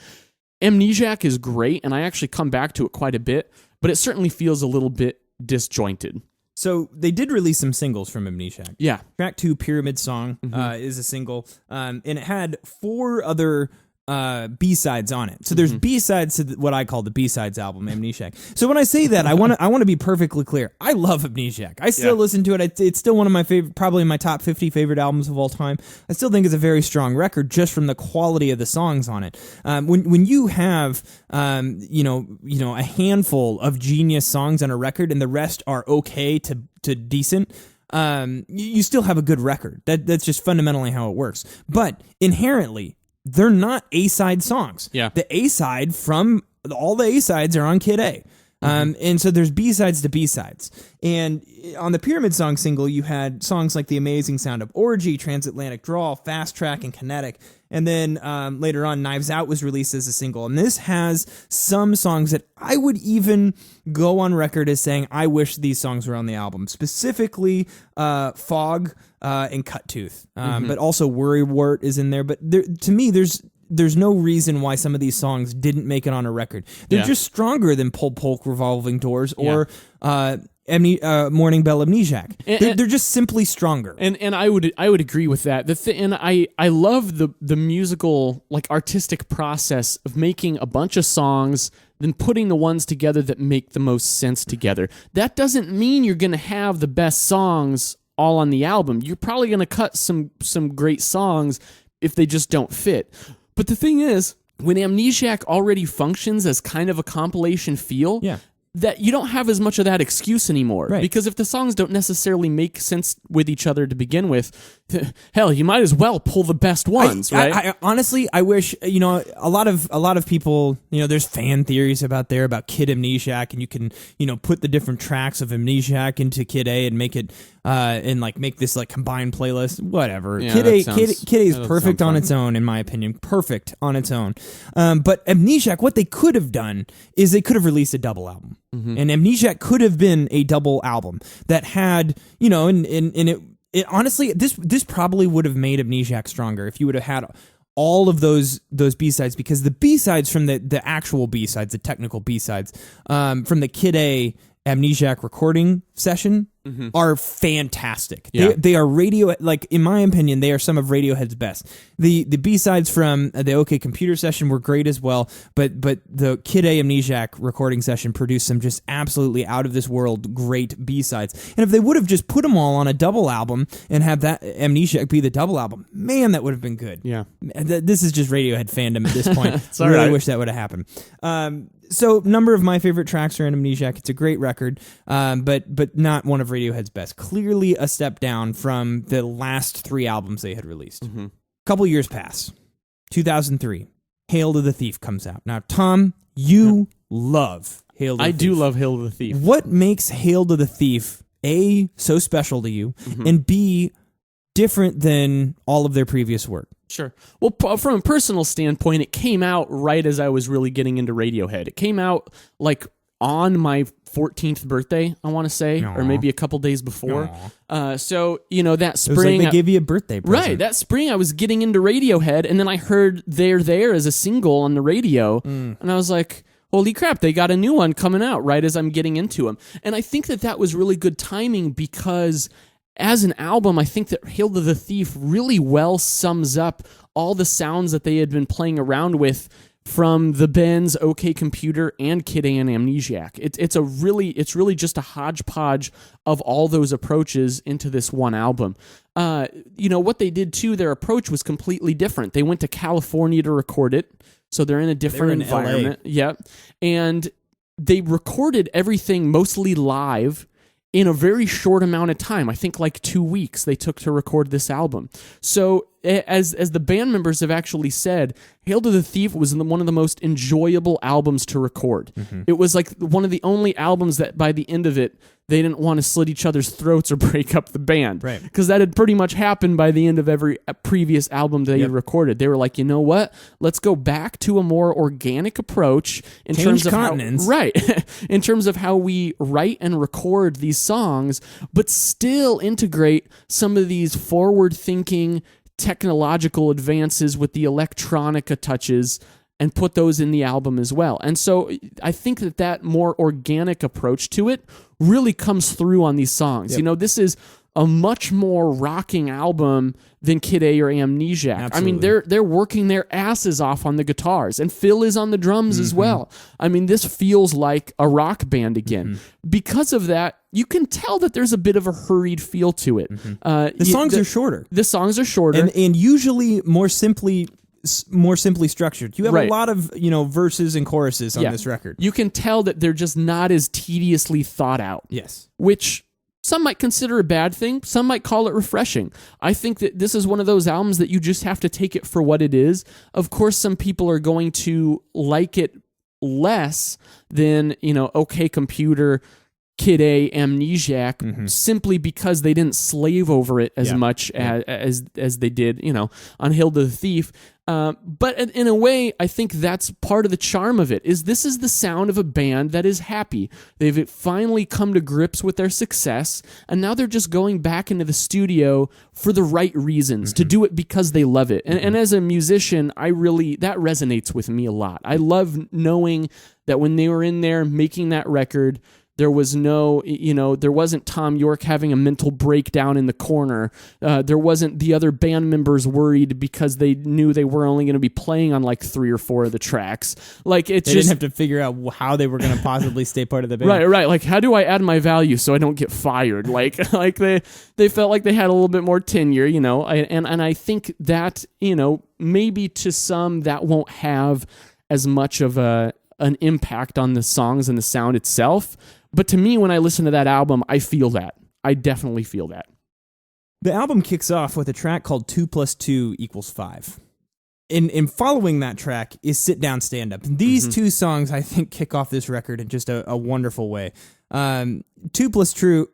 Amnesiac is great, and I actually come back to it quite a bit, but it certainly feels a little bit disjointed. So they did release some singles from Amnesiac. Yeah. Track 2, Pyramid Song, is a single, and it had 4 other B-sides on it. So there's B-sides to what I call the B-sides album, Amnesiac. So when I say that, I want to be perfectly clear. I love Amnesiac. I still listen to it. It's still one of my favorite, probably in my top 50 favorite albums of all time. I still think it's a very strong record just from the quality of the songs on it. When you have a handful of genius songs on a record and the rest are okay to decent, you still have a good record. That's just fundamentally how it works. But inherently, they're not A-side songs. Yeah. The A-side from all the A-sides are on Kid A. And so there's B-sides to B-sides. And on the Pyramid Song single, you had songs like The Amazing Sound of Orgy, Transatlantic Drawl, Fast Track, and Kinetic. And then later on, Knives Out was released as a single. And this has some songs that I would even go on record as saying I wish these songs were on the album. Specifically, Fog and Cut Tooth. But also Worrywart is in there. But to me, there's no reason why some of these songs didn't make it on a record. They're just stronger than Pull Polk Revolving Doors or Morning Bell Amnesiac. They're just simply stronger. And I would agree with that. And I love the musical, like, artistic process of making a bunch of songs, then putting the ones together that make the most sense together. That doesn't mean you're going to have the best songs all on the album. You're probably going to cut some great songs if they just don't fit. But the thing is, when Amnesiac already functions as kind of a compilation feel, that you don't have as much of that excuse anymore. Right. Because if the songs don't necessarily make sense with each other to begin with, hell, you might as well pull the best ones, right? I honestly, I wish, a lot of people, there's fan theories about Kid Amnesiac, and you can, put the different tracks of Amnesiac into Kid A and make it, make this like combined playlist, whatever. Yeah, Kid A is perfect on fun. its own, in my opinion. Perfect on its own. But Amnesiac, what they could have done is they could have released a double album. And Amnesiac could have been a double album that had, and it honestly, this probably would have made Amnesiac stronger if you would have had all of those B-sides, because the B-sides from the actual B-sides, the technical B-sides, from the Kid A Amnesiac recording session, are fantastic. Yeah. They are radio, like in my opinion, they are some of Radiohead's best. The B-sides from the OK Computer session were great as well, but the Kid A Amnesiac recording session produced some just absolutely out of this world great B-sides. And if they would have just put them all on a double album and have that Amnesiac be the double album, man, that would have been good. Yeah. This is just Radiohead fandom at this point. I all really right. wish that would have happened. So, number of my favorite tracks are in Amnesiac. It's a great record, but not one of Radiohead's best. Clearly a step down from the last 3 albums they had released. Couple years pass. 2003, Hail to the Thief comes out. Now, Tom, you love Hail to the Thief. I do love Hail to the Thief. What makes Hail to the Thief, A, so special to you, and B, different than all of their previous work? Sure. Well, from a personal standpoint, it came out right as I was really getting into Radiohead. It came out like on my 14th birthday, I want to say, or maybe a couple days before. So, that spring... It was like they gave you a birthday present. Right. That spring, I was getting into Radiohead, and then I heard They're There as a single on the radio, and I was like... Holy crap, they got a new one coming out right as I'm getting into them. And I think that was really good timing because as an album, I think that Hail to the Thief really well sums up all the sounds that they had been playing around with from the Benz, OK Computer, and Kid A and Amnesiac. It's really just a hodgepodge of all those approaches into this one album. What they did too, their approach was completely different. They went to California to record it, so they're in a different environment. Yeah, and they recorded everything mostly live in a very short amount of time. I think like 2 weeks they took to record this album. So as the band members have actually said, Hail to the Thief was one of the most enjoyable albums to record. It was like one of the only albums that by the end of it, they didn't want to slit each other's throats or break up the band. Right. Because that had pretty much happened by the end of every previous album they had recorded. They were like, you know what? Let's go back to a more organic approach in terms of continents. in terms of how we write and record these songs, but still integrate some of these forward-thinking technological advances with the electronica touches and put those in the album as well. And so I think that more organic approach to it really comes through on these songs. Yep. This is a much more rocking album than Kid A or Amnesiac. Absolutely. I mean, they're working their asses off on the guitars, and Phil is on the drums as well. I mean, this feels like a rock band again. Because of that, you can tell that there's a bit of a hurried feel to it. The songs are shorter. The songs are shorter. And usually more simply structured. You have Right. a lot of verses and choruses on this record. You can tell that they're just not as tediously thought out. Yes. Which some might consider a bad thing. Some might call it refreshing. I think that this is one of those albums that you just have to take it for what it is. Of course, some people are going to like it less than, OK Computer, Kid A, Amnesiac, simply because they didn't slave over it as much as they did, on Hail to the Thief. But in a way, I think that's part of the charm of it. This is the sound of a band that is happy. They've finally come to grips with their success, and now they're just going back into the studio for the right reasons, to do it because they love it. And as a musician, that resonates with me a lot. I love knowing that when they were in there making that record, there was there wasn't Tom York having a mental breakdown in the corner. There wasn't the other band members worried because they knew they were only going to be playing on like 3 or 4 of the tracks. Like they didn't have to figure out how they were going to possibly stay part of the band. Right. Like, how do I add my value so I don't get fired? Like they felt like they had a little bit more tenure, and I think that, maybe to some that won't have as much of an impact on the songs and the sound itself. But to me, when I listen to that album, I feel that. I definitely feel that. The album kicks off with a track called 2 + 2 = 5. And following that track is Sit Down, Stand Up. These two songs, I think, kick off this record in just a wonderful way. 2 + 2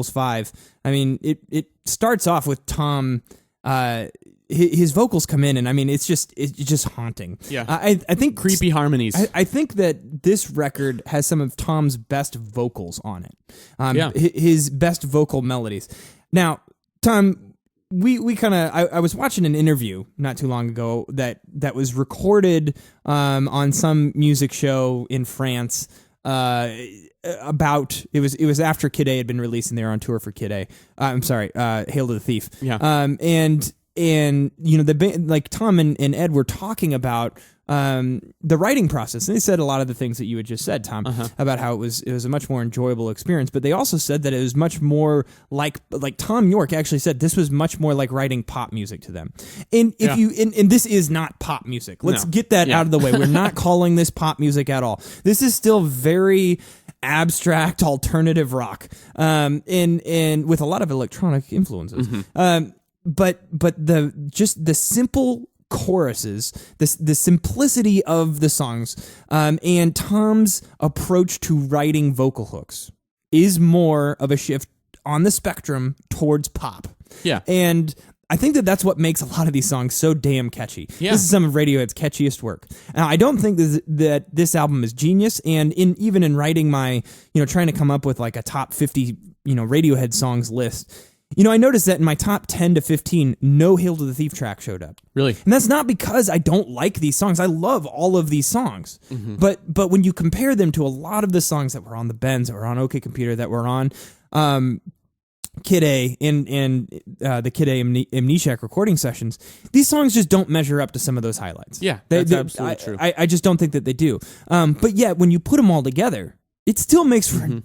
= 5. I mean, it starts off with Tom... his vocals come in, and I mean, it's just haunting. Yeah, I think creepy harmonies. I think that this record has some of Tom's best vocals on it. His best vocal melodies. Now, Tom, we kind of I was watching an interview not too long ago that was recorded on some music show in France. about it was after Kid A had been released and they were on tour for Kid A. I'm sorry, Hail to the Thief. Yeah. And the band, like Tom and Ed were talking about the writing process, and they said a lot of the things that you had just said, Tom, about how it was a much more enjoyable experience. But they also said that it was much more like Tom York actually said this was much more like writing pop music to them. And if this is not pop music. Let's get that out of the way. We're not calling this pop music at all. This is still very abstract alternative rock, and with a lot of electronic influences. But the simple choruses, the simplicity of the songs, and Tom's approach to writing vocal hooks is more of a shift on the spectrum towards pop. Yeah. And I think that that's what makes a lot of these songs so damn catchy. Yeah. This is some of Radiohead's catchiest work. Now, I don't think that this album is genius, and even in writing my, trying to come up with like a top 50, Radiohead songs list, I noticed that in my top 10 to 15, no Hail to the Thief track showed up. Really? And that's not because I don't like these songs. I love all of these songs. But when you compare them to a lot of the songs that were on the Bends, that were on OK Computer, that were on Kid A and the Kid A Amnesiac recording sessions, these songs just don't measure up to some of those highlights. Yeah, that's absolutely true. I just don't think that they do. But yet, when you put them all together, it still makes for an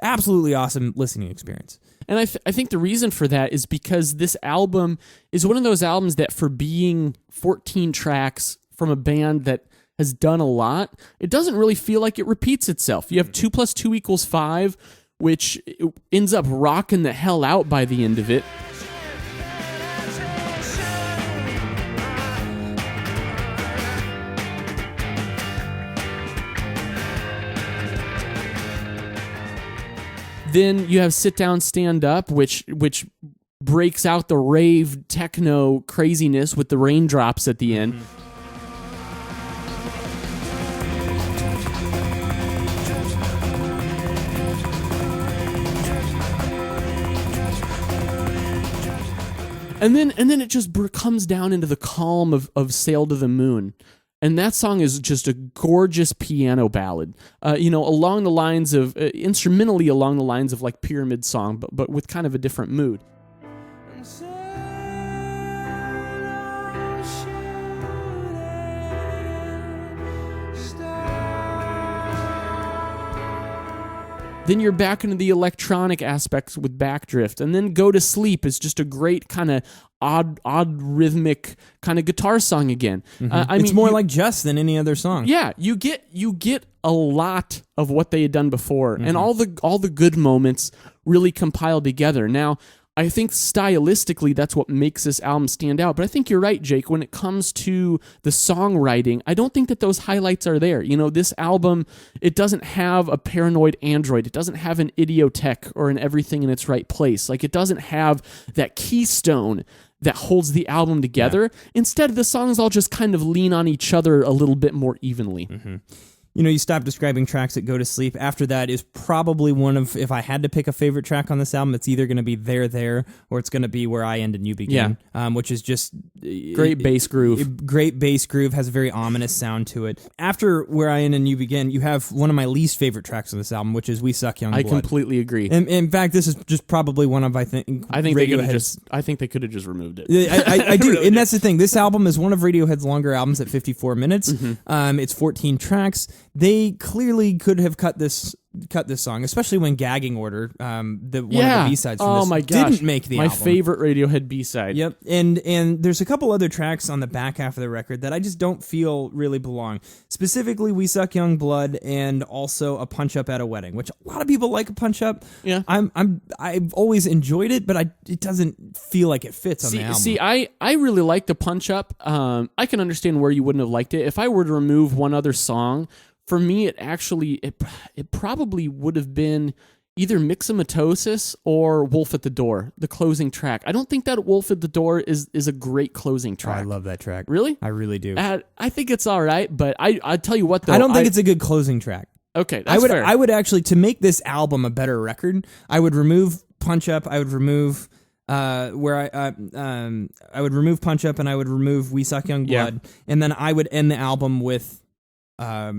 absolutely awesome listening experience. And I think the reason for that is because this album is one of those albums that, for being 14 tracks from a band that has done a lot, it doesn't really feel like it repeats itself. You have 2 + 2 = 5, which ends up rocking the hell out by the end of it. Then you have Sit Down, Stand Up, which breaks out the rave techno craziness with the raindrops at the end. And then it just comes down into the calm of Sail to the Moon. And that song is just a gorgeous piano ballad, along the lines of, instrumentally along the lines of like Pyramid Song, but with kind of a different mood. Then you're back into the electronic aspects with Backdrift, and then Go to Sleep is just a great kind of odd rhythmic kind of guitar song again. It's more like Just than any other song. Yeah, you get a lot of what they had done before, and all the good moments really compiled together. Now, I think stylistically that's what makes this album stand out, but I think you're right, Jake. When it comes to the songwriting, I don't think that those highlights are there. This album, it doesn't have a Paranoid Android. It doesn't have an Idiotech or an Everything in Its Right Place. Like, it doesn't have that keystone that holds the album together. Yeah. Instead, the songs all just kind of lean on each other a little bit more evenly. You stop describing tracks that Go to Sleep. After that is probably one of, if I had to pick a favorite track on this album, it's either going to be There, or it's going to be Where I End and You Begin, which is just... Great bass groove. Great bass groove, has a very ominous sound to it. After Where I End and You Begin, you have one of my least favorite tracks on this album, which is We Suck Young Blood. I completely agree. And in fact, this is just probably one of, I think they could have just removed it. I do, really, and that's the thing. This album is one of Radiohead's longer albums at 54 minutes. It's 14 tracks. They clearly could have cut this song, especially when Gagging Order, one of the B-sides from this, didn't make the album. My favorite Radiohead B-side. Yep, and there's a couple other tracks on the back half of the record that I just don't feel really belong. Specifically, We Suck Young Blood, and also A Punch Up at a Wedding, which a lot of people like A Punch Up. Yeah, I've always enjoyed it, but it doesn't feel like it fits on the album. See, I really like The Punch Up. I can understand where you wouldn't have liked it. If I were to remove one other song, for me, it probably would have been either Myxomatosis or Wolf at the Door, the closing track. I don't think that Wolf at the Door is a great closing track. I love that track. Really? I really do. I think it's all right, but I tell you what, though. I don't think it's a good closing track. Okay, that's fair. I would actually, to make this album a better record, I would remove Punch Up, I would remove... I would remove Punch Up, and I would remove We Suck Young Blood, and then I would end the album with I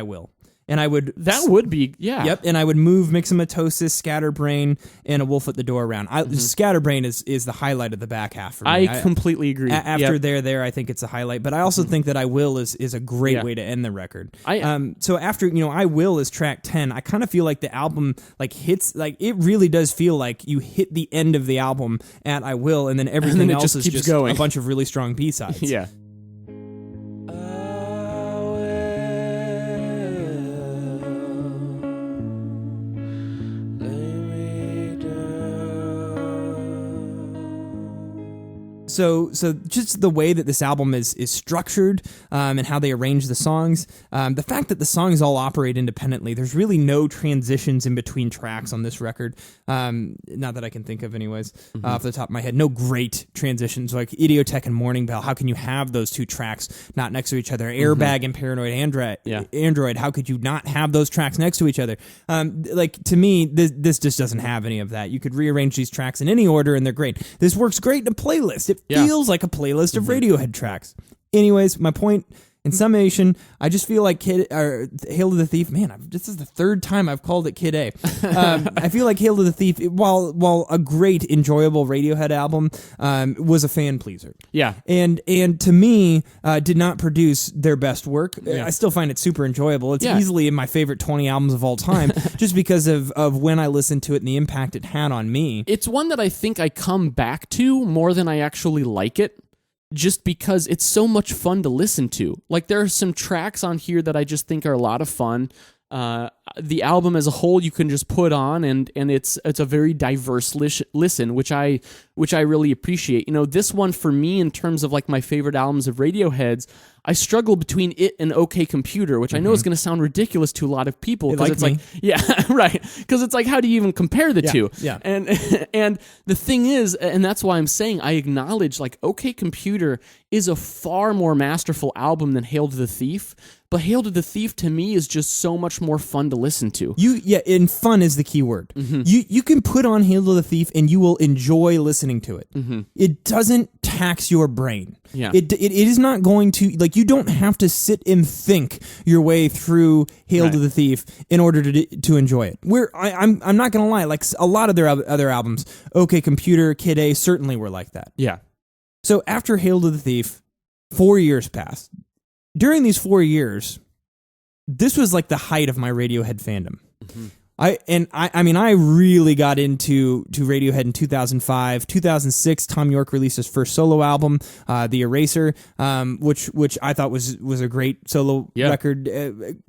Will. and I would That would be, yeah. Yep, and I would move Myxomatosis, Scatterbrain, and A Wolf at the Door around. Scatterbrain is the highlight of the back half for me. I completely agree. After there, I think it's a highlight. But I also think that I Will is a great way to end the record. So after I Will is track 10, I kind of feel like the album hits it really does feel like you hit the end of the album at I Will, and then everything it else just is keeps just going. a bunch of really strong B-sides. Yeah. So just the way that this album is structured and how they arrange the songs, the fact that the songs all operate independently, there's really no transitions in between tracks on this record, not that I can think of anyways, off the top of my head. No great transitions like Idiotech and Morning Bell. How can you have those two tracks not next to each other? Airbag and Paranoid Android, how could you not have those tracks next to each other? To me, this just doesn't have any of that. You could rearrange these tracks in any order and they're great. This works great in a playlist. It feels like a playlist of Radiohead tracks. Anyways, my point in summation, I just feel like Hail to the Thief, man, this is the third time I've called it Kid A. I feel like Hail to the Thief, while a great, enjoyable Radiohead album, was a fan pleaser. Yeah. And to me, did not produce their best work. I still find it super enjoyable. It's easily in my favorite 20 albums of all time, just because of when I listened to it and the impact it had on me. It's one that I think I come back to more than I actually like it, just because it's so much fun to listen to. Like, there are some tracks on here that I just think are a lot of fun. The album as a whole you can just put on, and it's a very diverse listen, which I really appreciate. This one for me, in terms of like my favorite albums of Radiohead's, I struggle between it and OK Computer, which I know is going to sound ridiculous to a lot of people, because it's like, yeah, right, because it's like, how do you even compare the two? Yeah. And the thing is, and that's why I'm saying I acknowledge, like, OK Computer is a far more masterful album than Hail to the Thief, but Hail to the Thief to me is just so much more fun to listen to. And fun is the key word. You can put on Hail to the Thief and you will enjoy listening to it. It doesn't tax your brain. Yeah. It is not going to, like, you don't have to sit and think your way through Hail to the Thief in order to enjoy it. I'm not gonna lie, like a lot of their other albums, OK Computer, Kid A, certainly were like that. Yeah. So after Hail to the Thief, 4 years passed. During these 4 years, this was like the height of my Radiohead fandom. I really got into Radiohead in 2005, 2006. Tom York released his first solo album, The Eraser, which I thought was a great solo record,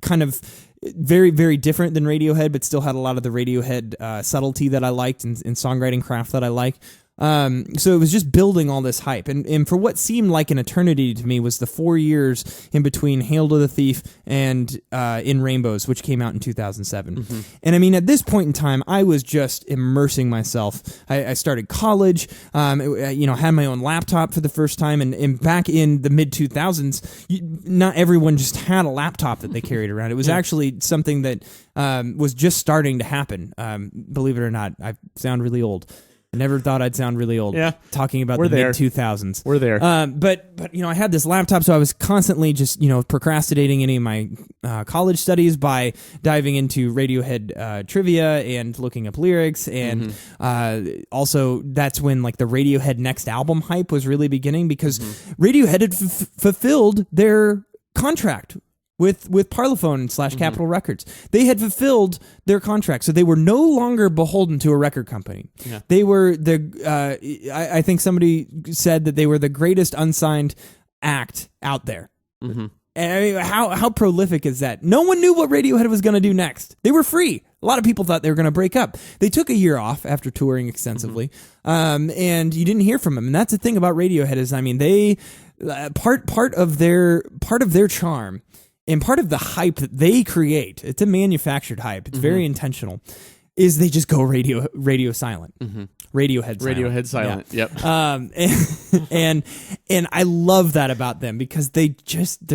kind of very, very different than Radiohead, but still had a lot of the Radiohead subtlety that I liked and songwriting craft that I like. So it was just building all this hype, and for what seemed like an eternity to me was the 4 years in between Hail to the Thief and In Rainbows, which came out in 2007. And I mean, at this point in time, I was just immersing myself. I started college, had my own laptop for the first time, and back in the mid 2000s, not everyone just had a laptop that they carried around. It was actually something that was just starting to happen. Believe it or not, I sound really old. I never thought I'd sound really old talking about the mid-2000s. We're there. But I had this laptop, so I was constantly just, procrastinating any of my college studies by diving into Radiohead trivia and looking up lyrics. And also, that's when, like, the Radiohead next album hype was really beginning, because Radiohead had fulfilled their contract with Parlophone / Capitol Records. They had fulfilled their contract, so they were no longer beholden to a record company. Yeah. They were I think somebody said that they were the greatest unsigned act out there. And I mean, how prolific is that? No one knew what Radiohead was going to do next. They were free. A lot of people thought they were going to break up. They took a year off after touring extensively, and you didn't hear from them. And that's the thing about Radiohead is, I mean, they part of their charm. And part of the hype that they create, it's a manufactured hype, it's very intentional, is they just go radio silent. Radiohead silent. Yep. And I love that about them, because they're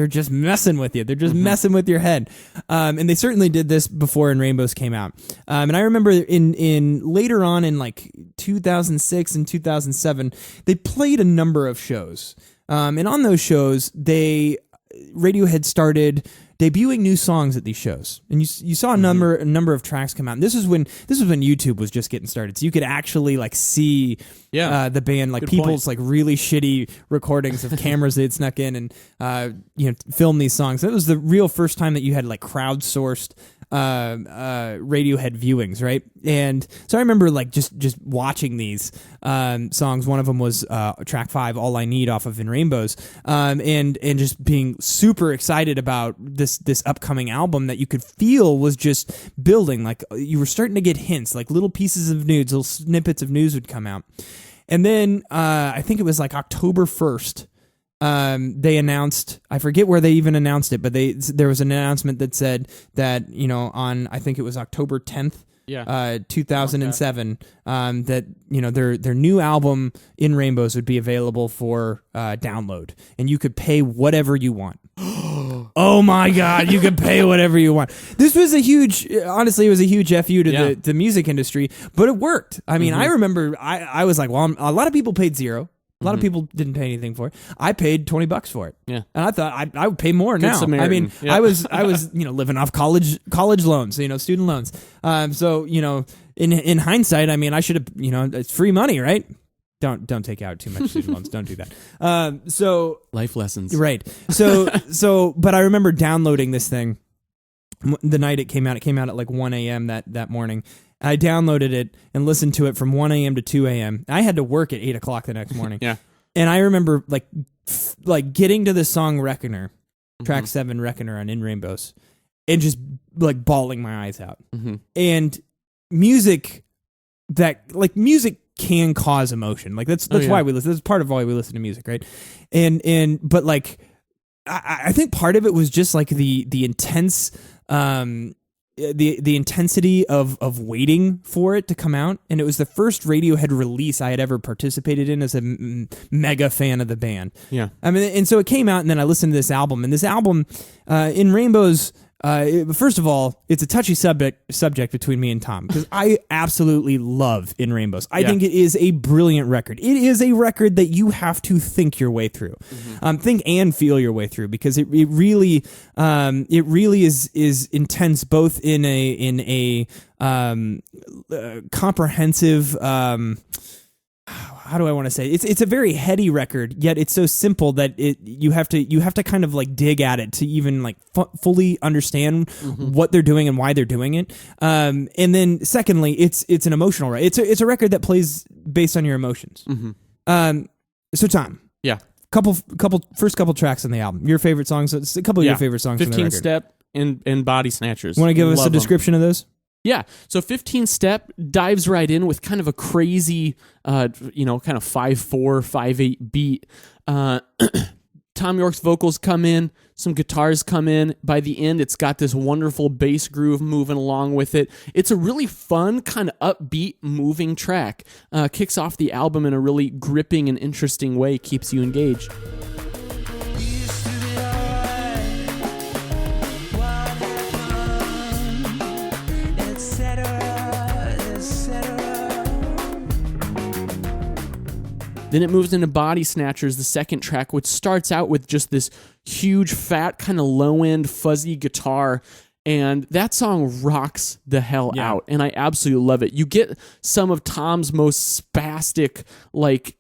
just messing with you. They're just messing with your head. And they certainly did this before In Rainbows came out. And I remember in later on in like 2006 and 2007, they played a number of shows. And on those shows, Radiohead started debuting new songs at these shows, and you saw a number of tracks come out. And this was when YouTube was just getting started, so you could actually like see the band, like Good people's point. like really shitty recordings of cameras they'd snuck in and film these songs. That was the real first time that you had like crowdsourced Radiohead viewings, right? And so I remember like just watching these songs. One of them was track 5, "All I Need" off of In Rainbows, and just being super excited about this upcoming album that you could feel was just building. Like you were starting to get hints, like little pieces of news, little snippets of news would come out. And then I think it was like October 1st. They announced, I forget where they even announced it, but there was an announcement that said that, on, I think it was October 10th, 2007, that, their new album In Rainbows would be available for download, and you could pay whatever you want. Oh my God, you could pay whatever you want. This was honestly, it was a huge FU to the music industry, but it worked. I mean, I remember I was like, well, a lot of people paid $0. A lot of people didn't pay anything for it. I paid $20 for it. Yeah. And I thought I would pay more now. Samaritan. I mean, Yeah. I was living off college loans, student loans. So, in hindsight, I mean, I should have, it's free money, right? Don't take out too much student loans. Don't do that. So Life lessons. right. So but I remember downloading this thing the night it came out. It came out at like 1 a.m. that morning. I downloaded it and listened to it from 1 a.m. to 2 a.m. I had to work at 8 o'clock the next morning. Yeah. And I remember like getting to the song Reckoner, track 7 Reckoner on In Rainbows, and just like bawling my eyes out. And music can cause emotion. Like that's why we listen. That's part of why we listen to music, right? But like I think part of it was just like the intense the intensity of waiting for it to come out, and it was the first Radiohead release I had ever participated in as a mega fan of the band. Yeah, I mean, and so it came out, and then I listened to this album, and this album, In Rainbows. First of all, it's a touchy subject between me and Tom, because I absolutely love In Rainbows. I think it is a brilliant record. It is a record that you have to think your way through, think and feel your way through, because it really is intense, both in a comprehensive. How do I want to say it? It's a very heady record, yet it's so simple that you have to kind of like dig at it to even like fully understand what they're doing and why they're doing it. And then secondly, it's an emotional record. It's a record that plays based on your emotions. So Tom, first couple tracks on the album. Your favorite songs? A couple of your favorite songs. 15 on the record. Step and Body Snatchers. Want to give us a Love 'em. description of those? Yeah, so 15 Step dives right in with kind of a crazy, kind of 5/4, 5/8 beat. Tom York's vocals come in, some guitars come in. By the end, it's got this wonderful bass groove moving along with it. It's a really fun, kind of upbeat, moving track. Kicks off the album in a really gripping and interesting way, keeps you engaged. Then it moves into Body Snatchers, the second track, which starts out with just this huge, fat, kind of low-end, fuzzy guitar. And that song rocks the hell out, and I absolutely love it. You get some of Tom's most spastic, like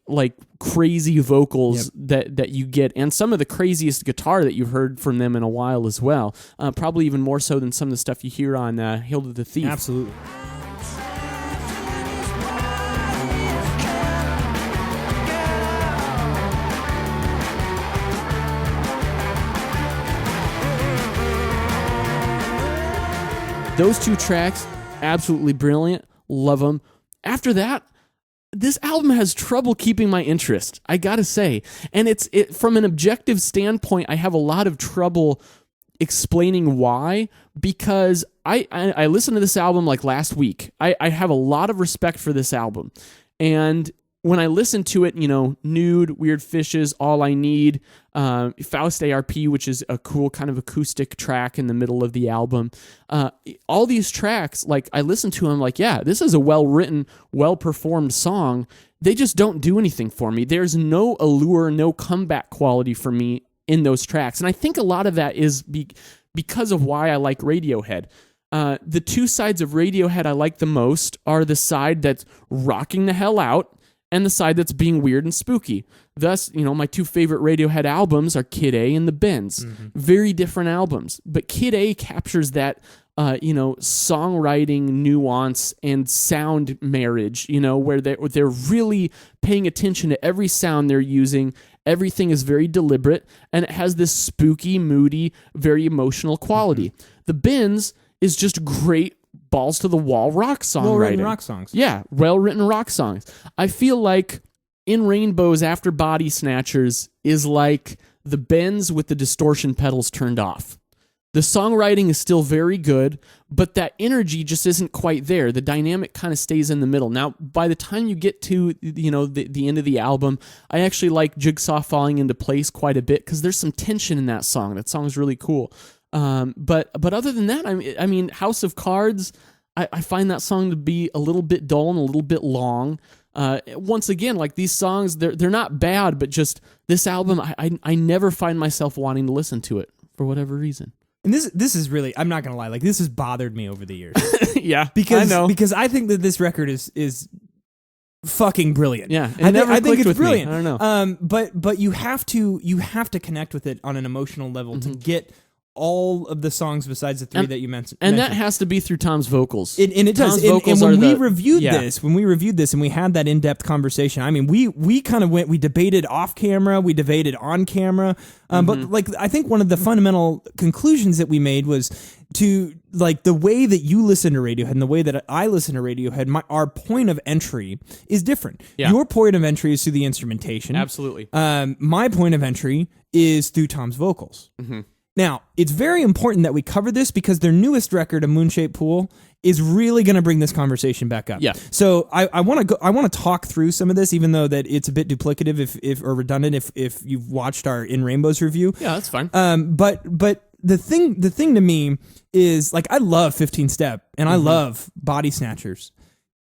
crazy vocals that you get, and some of the craziest guitar that you've heard from them in a while as well. Probably even more so than some of the stuff you hear on Hail to the Thief. Absolutely. Those two tracks, absolutely brilliant. Love them. After that, this album has trouble keeping my interest, I gotta say. And it's from an objective standpoint, I have a lot of trouble explaining why, because I listened to this album like last week. I have a lot of respect for this album. And when I listened to it, Nude, Weird Fishes, All I Need, Faust ARP, which is a cool kind of acoustic track in the middle of the album. All these tracks, like I listened to them like, yeah, this is a well-written, well-performed song. They just don't do anything for me. There's no allure, no comeback quality for me in those tracks. And I think a lot of that is because of why I like Radiohead. The two sides of Radiohead I like the most are the side that's rocking the hell out and the side that's being weird and spooky. Thus, my two favorite Radiohead albums are Kid A and The Bends. Very different albums. But Kid A captures that, songwriting nuance and sound marriage, where they're really paying attention to every sound they're using. Everything is very deliberate, and it has this spooky, moody, very emotional quality. The Bends is just great balls to the wall rock songwriting. Well-written rock songs. Yeah, well-written rock songs. I feel like In Rainbows After Body Snatchers is like the Bends with the distortion pedals turned off. The songwriting is still very good, but that energy just isn't quite there. The dynamic kind of stays in the middle. Now, by the time you get to the end of the album, I actually like Jigsaw Falling Into Place quite a bit because there's some tension in that song. That song's really cool. But other than that, I mean, House of Cards, I find that song to be a little bit dull and a little bit long. Once again, like these songs, they're not bad, but just this album, I never find myself wanting to listen to it for whatever reason. And this is really, I'm not gonna lie, like this has bothered me over the years. Yeah, because I know. because I think that this record is fucking brilliant. Yeah, I think it's with brilliant. Me. I don't know. But you have to connect with it on an emotional level to get all of the songs besides the three that you mentioned. And that has to be through Tom's vocals. And it does. Tom's And vocals when are we the- reviewed yeah. this, and we had that in-depth conversation, I mean, we kind of we debated off camera, we debated on camera, but like I think one of the fundamental conclusions that we made was to like the way that you listen to Radiohead and the way that I listen to Radiohead, our point of entry is different. Yeah. Your point of entry is through the instrumentation. Absolutely. My point of entry is through Tom's vocals. Now, it's very important that we cover this because their newest record, A Moon-Shaped Pool, is really going to bring this conversation back up. Yeah. So I want to talk through some of this, even though that it's a bit duplicative if or redundant if you've watched our In Rainbows review. Yeah, that's fine. But the thing to me is like I love 15 Step and I love Body Snatchers.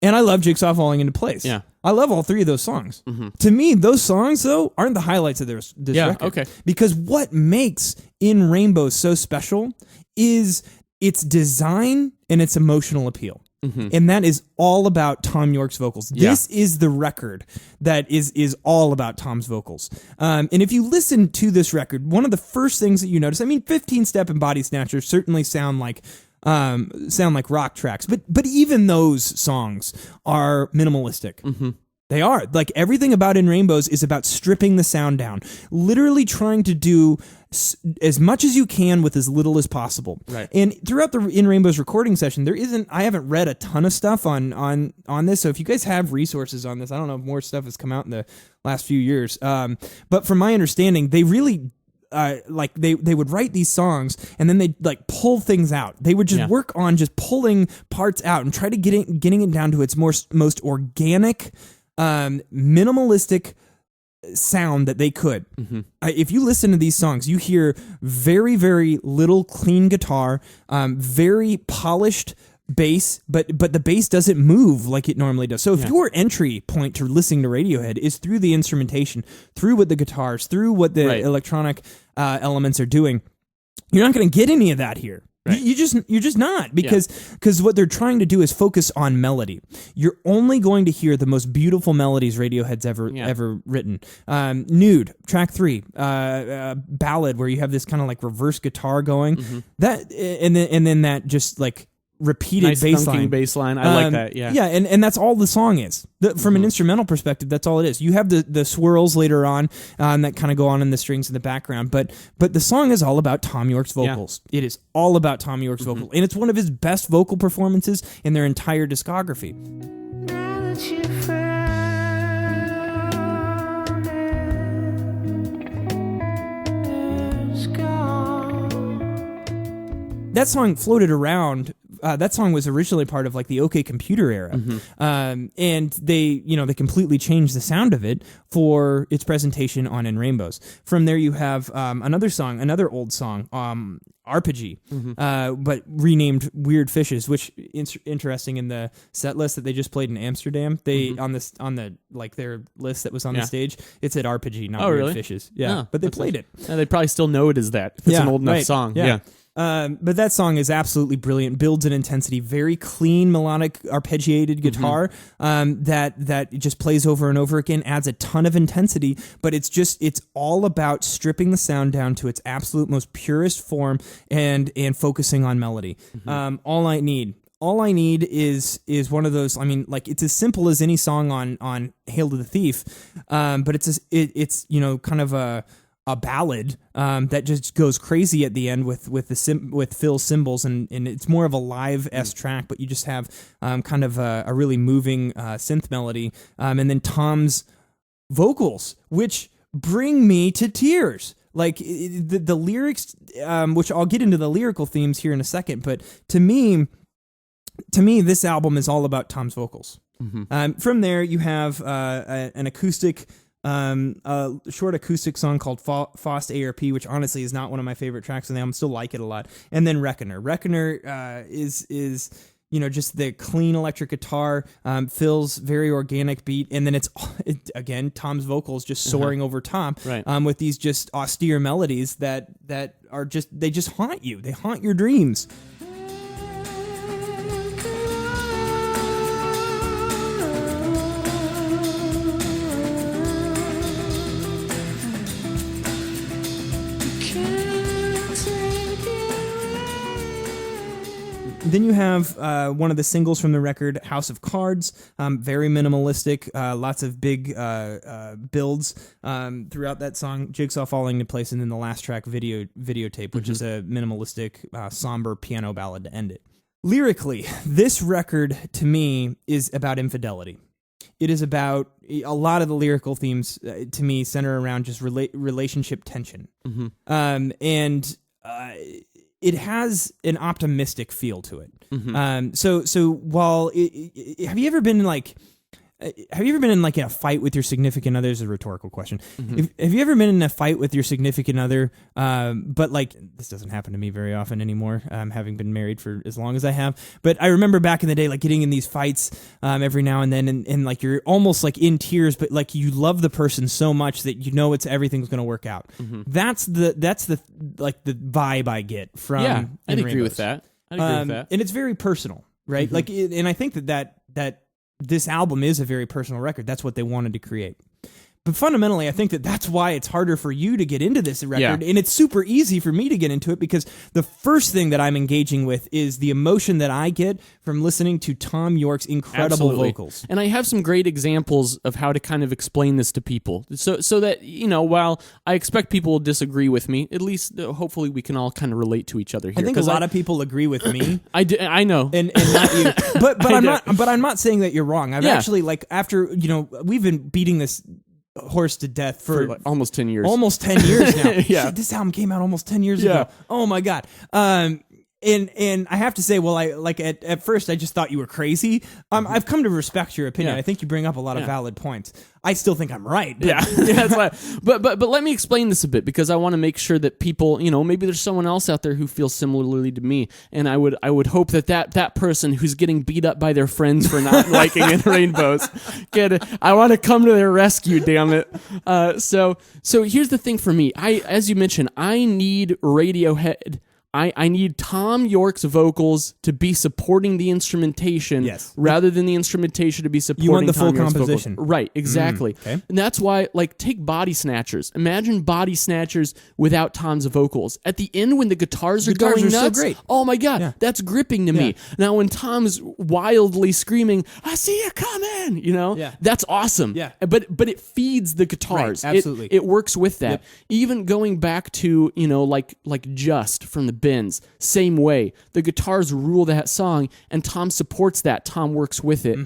And I love Jigsaw Falling Into Place. Yeah. I love all three of those songs. To me, those songs, though, aren't the highlights of this record. Okay. Because what makes In Rainbows so special is its design and its emotional appeal. And that is all about Tom York's vocals. Yeah. This is the record that is all about Tom's vocals. And if you listen to this record, one of the first things that you notice, I mean, 15 Step and Body Snatchers certainly sound like rock tracks, but even those songs are minimalistic. They are. Like everything about In Rainbows is about stripping the sound down, literally trying to do as much as you can with as little as possible. Right. And throughout the In Rainbows recording session, I haven't read a ton of stuff on this, so if you guys have resources on this, I don't know if more stuff has come out in the last few years. But from my understanding, they really like they would write these songs and then they'd like pull things out. They would just work on just pulling parts out and try to getting it down to its most organic, minimalistic sound that they could. If you listen to these songs, you hear very, very little clean guitar, very polished bass, but the bass doesn't move like it normally does. So if your entry point to listening to Radiohead is through the instrumentation, through what the guitars, through what the electronic elements are doing, you're not going to get any of that here. Right. You're just not because what they're trying to do is focus on melody. You're only going to hear the most beautiful melodies Radiohead's ever written. Nude, track 3, ballad, where you have this kind of like reverse guitar going. That and then that just like repeated nice bass line. I like that. Yeah. Yeah, and that's all the song is. From an instrumental perspective, that's all it is. You have the swirls later on that kind of go on in the strings in the background, but the song is all about Tom York's vocals. It is all about Tom York's vocals, and it's one of his best vocal performances in their entire discography. Now that you found it's gone. That song floated around. That song was originally part of like the OK Computer era, and they completely changed the sound of it for its presentation on In Rainbows. From there, you have another old song, Arpeggi, but renamed Weird Fishes, which interesting in the set list that they just played in Amsterdam. They on the like their list that was on the stage, it said Arpeggi, not Weird really? Fishes. Yeah, Oh, but they played it. Yeah, they probably still know it as that. If it's an old enough song. Yeah. But that song is absolutely brilliant. Builds an intensity, very clean melodic arpeggiated guitar that just plays over and over again. Adds a ton of intensity, but it's all about stripping the sound down to its absolute most purest form and focusing on melody. All I need is one of those. I mean, like, it's as simple as any song on Hail to the Thief, but it's kind of a ballad that just goes crazy at the end with Phil's cymbals, and it's more of a live-esque track, but you just have kind of a really moving synth melody, and then Tom's vocals, which bring me to tears. Like, the lyrics, which I'll get into the lyrical themes here in a second, but to me, this album is all about Tom's vocals. From there, you have an acoustic. A short acoustic song called Faust ARP, which honestly is not one of my favorite tracks on the album. Still like it a lot. And then Reckoner. Reckoner is just the clean electric guitar, Phil's very organic beat, and then it's again Tom's vocals just soaring over top, right. With these just austere melodies that are they just haunt you. They haunt your dreams. Then you have one of the singles from the record, House of Cards, very minimalistic, lots of big builds throughout that song, Jigsaw falling into place, and then the last track, Videotape, which is a minimalistic, somber piano ballad to end it. Lyrically, this record, to me, is about infidelity. It is about, a lot of the lyrical themes, to me, center around just relationship tension. It has an optimistic feel to it. So while have you ever been in like a fight with your significant other? This is a rhetorical question. Have you ever been in a fight with your significant other? But like, this doesn't happen to me very often anymore, having been married for as long as I have. But I remember back in the day, like getting in these fights every now and then, and like you're almost like in tears, but like you love the person so much that you know everything's going to work out. That's the like the vibe I get from. Yeah, I'd agree Rainbows. with that. I'd agree with that. And it's very personal, right? Like, and I think that this album is a very personal record. That's what they wanted to create. But fundamentally, I think that's why it's harder for you to get into this record. Yeah. And it's super easy for me to get into it because the first thing that I'm engaging with is the emotion that I get from listening to Tom York's incredible vocals. And I have some great examples of how to kind of explain this to people. So that, while I expect people will disagree with me, at least hopefully we can all kind of relate to each other here. I think a lot of people agree with me. I know. And not you. But I'm not saying that you're wrong. I've actually, like, after, we've been beating this horse to death for like almost 10 years. Almost 10 years now. Yeah. Shit, this album came out almost 10 years ago. Oh my God. And I have to say, well, I like at first I just thought you were crazy. I've come to respect your opinion. I think you bring up a lot of valid points. I still think I'm right. Yeah, that's why. But let me explain this a bit because I want to make sure that people, maybe there's someone else out there who feels similarly to me, and I would hope that person who's getting beat up by their friends for not liking In Rainbows, I want to come to their rescue. Damn it. So here's the thing for me. As you mentioned, I need Radiohead. I need Tom York's vocals to be supporting the instrumentation rather than the instrumentation to be supporting You want the Tom full York's composition. vocals. Right, exactly. Okay. And that's why, like, take Body Snatchers. Imagine Body Snatchers without Tom's vocals. At the end when the guitars are going nuts, so great. Oh my God, that's gripping to me. Now when Tom's wildly screaming, I see you coming, that's awesome. Yeah. But it feeds the guitars. Right, absolutely. It works with that. Yep. Even going back to, like Just from the Bins, same way. The guitars rule that song, and Tom supports that. Tom works with it.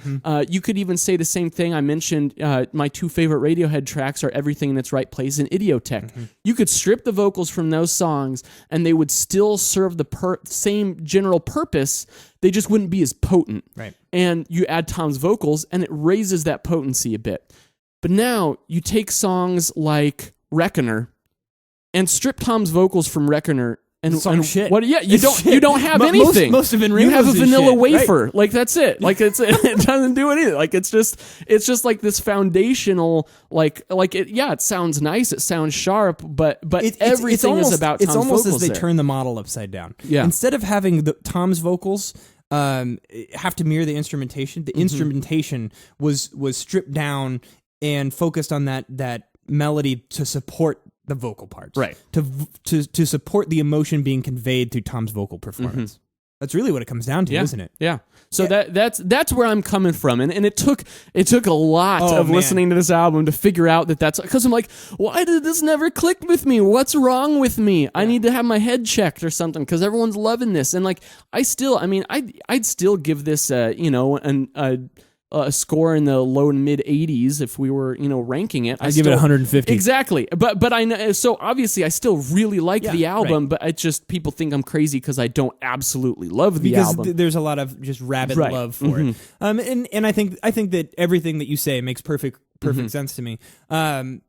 You could even say the same thing. I mentioned my two favorite Radiohead tracks are Everything in Its Right Place and Idiotech. You could strip the vocals from those songs, and they would still serve the same general purpose. They just wouldn't be as potent. Right. And you add Tom's vocals, and it raises that potency a bit. But now you take songs like Reckoner and strip Tom's vocals from Reckoner, And, Song and shit. what? Yeah, you It's don't. shit. You don't have Most- anything. most of In you have a Rainbows is vanilla shit, right? wafer. Like that's it. Like it doesn't do anything. Like it's just like this foundational. Like it. Yeah, it sounds nice. It sounds sharp. But everything is about Tom's It's almost vocals as they there. turn the model upside down. Yeah. Instead of having Tom's vocals have to mirror the instrumentation, the instrumentation was stripped down and focused on that melody to support the vocal parts, Right. To support the emotion being conveyed through Tom's vocal performance. That's really what it comes down to, Yeah. isn't it? Yeah. So that's where I'm coming from, and it took a lot of man. listening to this album to figure out that's because I'm like, why did this never click with me? What's wrong with me? I need to have my head checked or something because everyone's loving this, and like I'd still give this a score in the low and mid 80s if we were ranking it. I'd give it 150. Exactly, but I know, so obviously I still really like the album, right. but it's just people think I'm crazy because I don't absolutely love the because album. there's a lot of just rabid Right. love for it. And I think that everything that you say makes perfect sense to me. I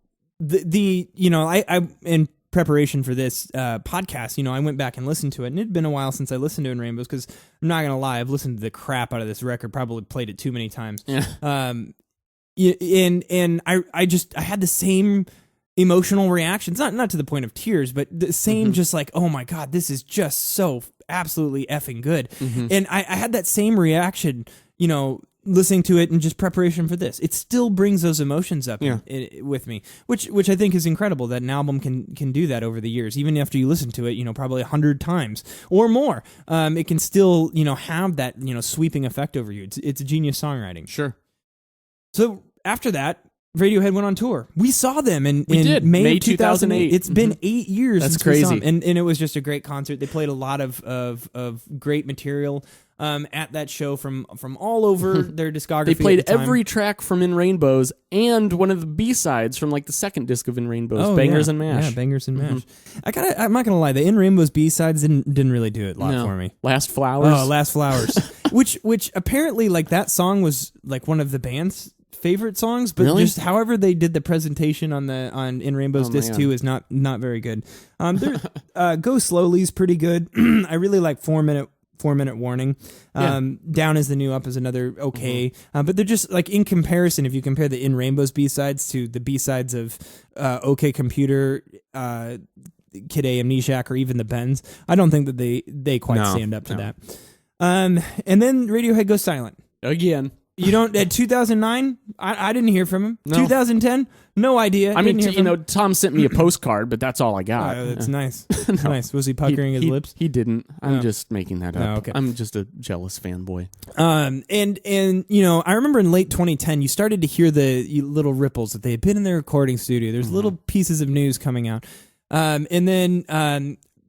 in preparation for this podcast, I went back and listened to it, and it'd been a while since I listened to In Rainbows because I'm not gonna lie, I've listened to the crap out of this record, probably played it too many times. Yeah. And I had the same emotional reactions, not to the point of tears, but the same just like, oh my God, this is just so absolutely effing good. And I had that same reaction, listening to it in just preparation for this. It still brings those emotions up with me, which I think is incredible that an album can do that over the years. Even after you listen to it, probably 100 times or more, it can still, have that, sweeping effect over you. It's a genius songwriting. Sure. So after that, Radiohead went on tour. We saw them in May of 2008. It's been 8 years That's since we saw crazy. them. And it was just a great concert. They played a lot of great material at that show from all over their discography. They played at the time. every track from In Rainbows and one of the B-sides from like the second disc of In Rainbows, Bangers and Mash. Yeah, Bangers and Mash. I'm not gonna lie, the In Rainbows B-sides didn't really do it a lot for me. Last Flowers. Oh, Last Flowers. which apparently like that song was like one of the band's favorite songs, but Really? just however they did the presentation on In Rainbows Disc man. 2 is not very good. Go Slowly is pretty good. I really like 4 Minute Warning. Down is the New Up is another okay. But they're just like in comparison, if you compare the In Rainbows B-sides to the B-sides of OK Computer, Kid A, Amnesiac, or even the Bends, I don't think that they quite stand up to that. And then Radiohead goes silent. Again. You don't at 2009? I didn't hear from him. No. 2010? No idea. I mean, Didn't hear from him. Tom sent me a postcard, but that's all I got. Oh, that's nice. That's nice. Was he puckering his lips? He didn't. I'm Oh. just making that up. Oh, okay. I'm just a jealous fanboy. And I remember in late 2010, you started to hear the little ripples that they had been in their recording studio. There's little pieces of news coming out. And then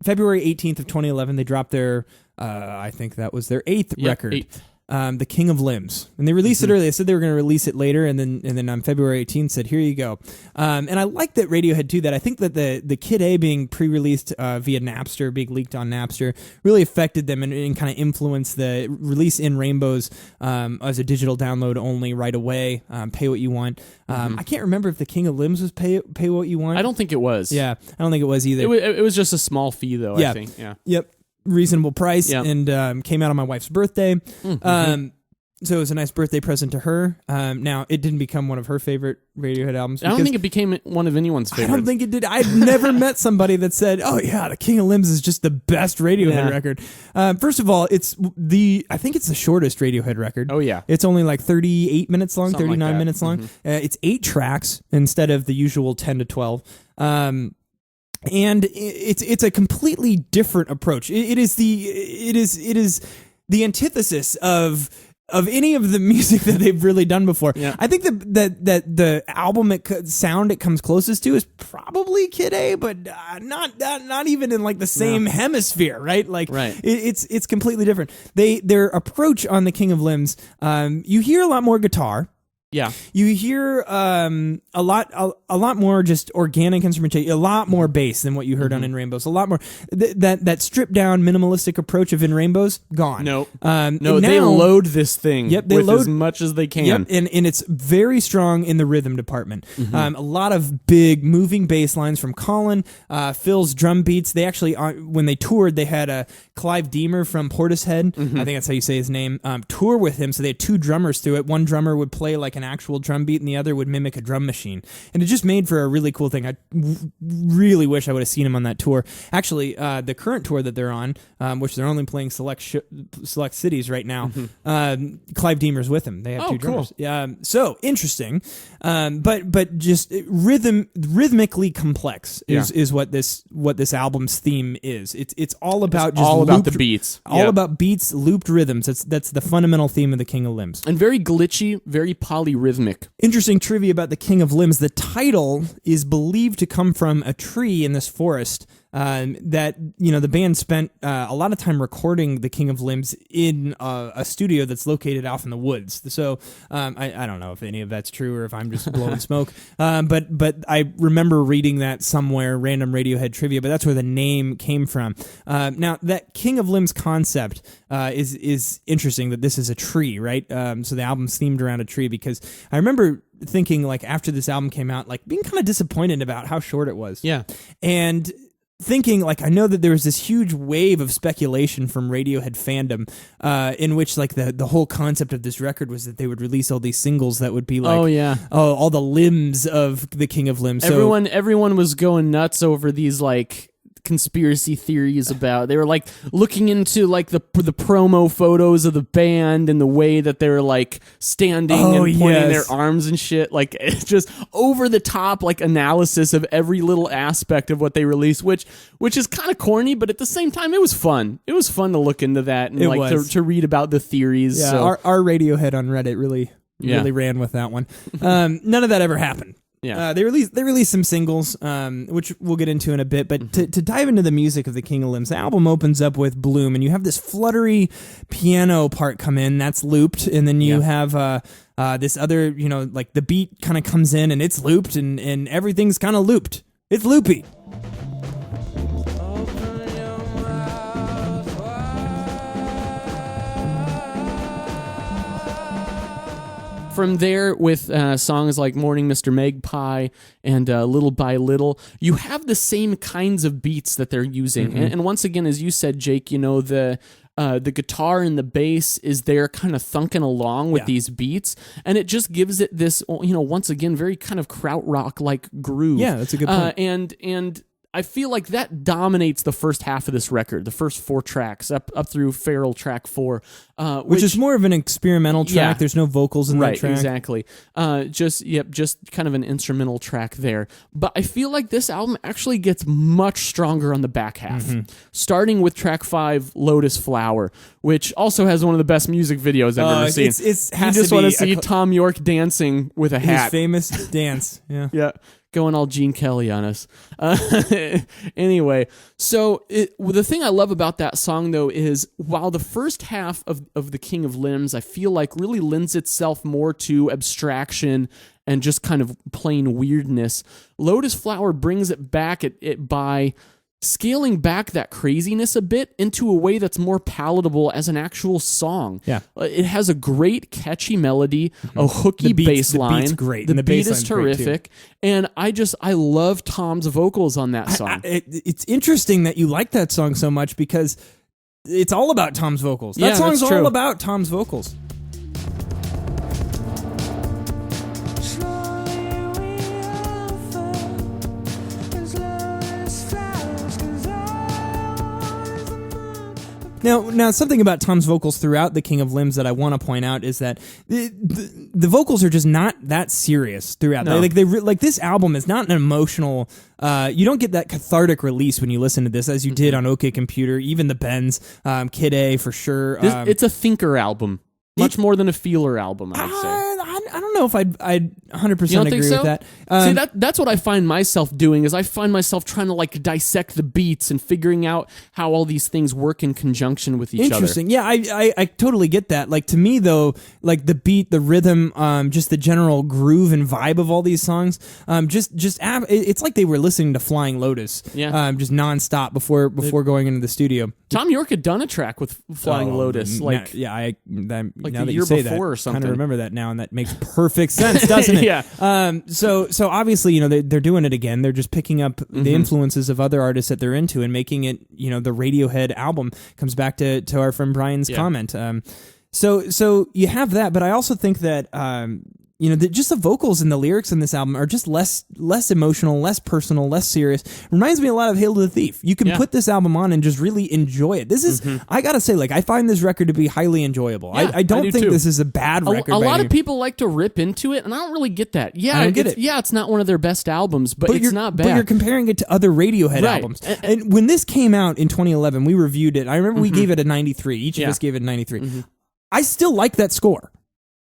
February 18th of 2011, they dropped their, I think that was their eighth record. 8th. The King of Limbs, and they released it early. They said they were going to release it later, and then on February 18th said, "Here you go." And I like that Radiohead do that. I think that the Kid A being pre-released via Napster, being leaked on Napster, really affected them and kind of influenced the release In Rainbows as a digital download only right away. Pay what you want. I can't remember if the King of Limbs was pay what you want. I don't think it was. Yeah, I don't think it was either. It was just a small fee, though, Yeah. I think. Yeah. Yep. Reasonable price, Yep. and came out on my wife's birthday. So it was a nice birthday present to her. Now, it didn't become one of her favorite Radiohead albums. I don't think it became one of anyone's favorites. I don't think it did. I've never met somebody that said, "Oh yeah, the King of Limbs is just the best Radiohead record." First of all, I think it's the shortest Radiohead record. Oh, yeah. It's only like 38 minutes long, Something like 39 that. minutes long. It's 8 tracks instead of the usual 10 to 12. And it's a completely different approach. It is the antithesis of any of the music that they've really done before. Yeah. I think that the album sound it comes closest to is probably Kid A, but not even in like the same hemisphere, right? Like Right. It's completely different. Their approach on the King of Limbs, you hear a lot more guitar. Yeah. You hear a lot more just organic instrumentation, a lot more bass than what you heard on In Rainbows. A lot more that stripped down minimalistic approach of In Rainbows gone. No, no, they load this thing. Yep, they with load as much as they can. Yep, and it's very strong in the rhythm department. A lot of big moving bass lines from Colin, Phil's drum beats. They actually, when they toured, they had Clive Deemer from Portishead, I think that's how you say his name, tour with him. So they had two drummers through it. One drummer would play like an actual drum beat, and the other would mimic a drum machine. And it just made for a really cool thing. I really wish I would have seen him on that tour. Actually, the current tour that they're on, which they're only playing select cities right now, Clive Deemer's with him. They have two drummers. Cool. So interesting, but just rhythmically complex is what this album's theme is. It's all about just about the beats, about beats, looped rhythms. That's the fundamental theme of the King of Limbs, and very glitchy, very polyrhythmic. Interesting trivia about the King of Limbs. The title is believed to come from a tree in this forest. That the band spent a lot of time recording the King of Limbs in a studio that's located off in the woods. So I don't know if any of that's true or if I'm just blowing smoke. But I remember reading that somewhere, random Radiohead trivia. But that's where the name came from. Now that King of Limbs concept is interesting. That this is a tree, right? So the album's themed around a tree, because I remember thinking, like, after this album came out, like, being kind of disappointed about how short it was. Yeah, and thinking, like, I know that there was this huge wave of speculation from Radiohead fandom in which, like, the whole concept of this record was that they would release all these singles that would be like, all the limbs of the King of Limbs. Everyone was going nuts over these, like, conspiracy theories about, they were like looking into like the promo photos of the band and the way that they were like standing and pointing their arms and shit, like it's just over the top like analysis of every little aspect of what they released, which is kind of corny, but at the same time it was fun to look into that and to read about the theories. Our Radiohead on Reddit really ran with that one. None of that ever happened. Yeah, they released some singles, which we'll get into in a bit. But to dive into the music of the King of Limbs, the album opens up with Bloom, and you have this fluttery piano part come in that's looped, and then you have this other, like the beat kind of comes in and it's looped, and everything's kind of looped. It's loopy. From there, with songs like Morning Mr. Magpie and Little by Little, you have the same kinds of beats that they're using. And once again, as you said, Jake, the guitar and the bass is there kind of thunking along with these beats, and it just gives it this, once again, very kind of krautrock-like groove. Yeah, that's a good point. And I feel like that dominates the first half of this record, the first 4 tracks, up through Feral track 4. Which is more of an experimental track. Yeah. There's no vocals in that track. Right, exactly. Just kind of an instrumental track there. But I feel like this album actually gets much stronger on the back half. Starting with track 5, Lotus Flower, which also has one of the best music videos I've ever seen. You just want to see Tom York dancing with a hat. His famous dance. Yeah. Yeah. Going all Gene Kelly on us. Anyway, so the thing I love about that song, though, is while the first half of The King of Limbs, I feel like really lends itself more to abstraction and just kind of plain weirdness, Lotus Flower brings it back by scaling back that craziness a bit into a way that's more palatable as an actual song. Yeah. It has a great catchy melody, a hooky bass line. The beat's great. The beat is terrific. And I love Tom's vocals on that song. It's interesting that you like that song so much, because it's all about Tom's vocals. That song's all about Tom's vocals. Now, something about Tom's vocals throughout The King of Limbs that I want to point out is that the vocals are just not that serious throughout. No. Like this album is not an emotional. You don't get that cathartic release when you listen to this, as you did on OK Computer, even the Bends, Kid A for sure. It's a thinker album, much more than a feeler album, I'd say. I don't don't know if I'd 100% You don't agree think so? with that. See, that's what I find myself doing, is I find myself trying to like dissect the beats and figuring out how all these things work in conjunction with each other. Interesting. Yeah, I totally get that. Like, to me, though, like the beat, the rhythm, just the general groove and vibe of all these songs, it's like they were listening to Flying Lotus, just nonstop before going into the studio. Tom York had done a track with Flying Lotus, like the year before or something. I kind of remember that now, and that makes perfect sense, doesn't it? Yeah. So obviously, they're doing it again. They're just picking up the influences of other artists that they're into and making it. The Radiohead album comes back to our friend Brian's comment. So you have that, but I also think that just the vocals and the lyrics in this album are just less emotional, less personal, less serious. Reminds me a lot of Hail to the Thief. You can put this album on and just really enjoy it. This is, I gotta say, like, I find this record to be highly enjoyable. Yeah, I don't think too. this is a bad record. A lot of people like to rip into it, and I don't really get that. Yeah, I don't get it. Yeah, it's not one of their best albums, but it's not bad. But you're comparing it to other Radiohead albums. And when this came out in 2011, we reviewed it. I remember we gave it a 93. Each of us gave it a 93. I still like that score.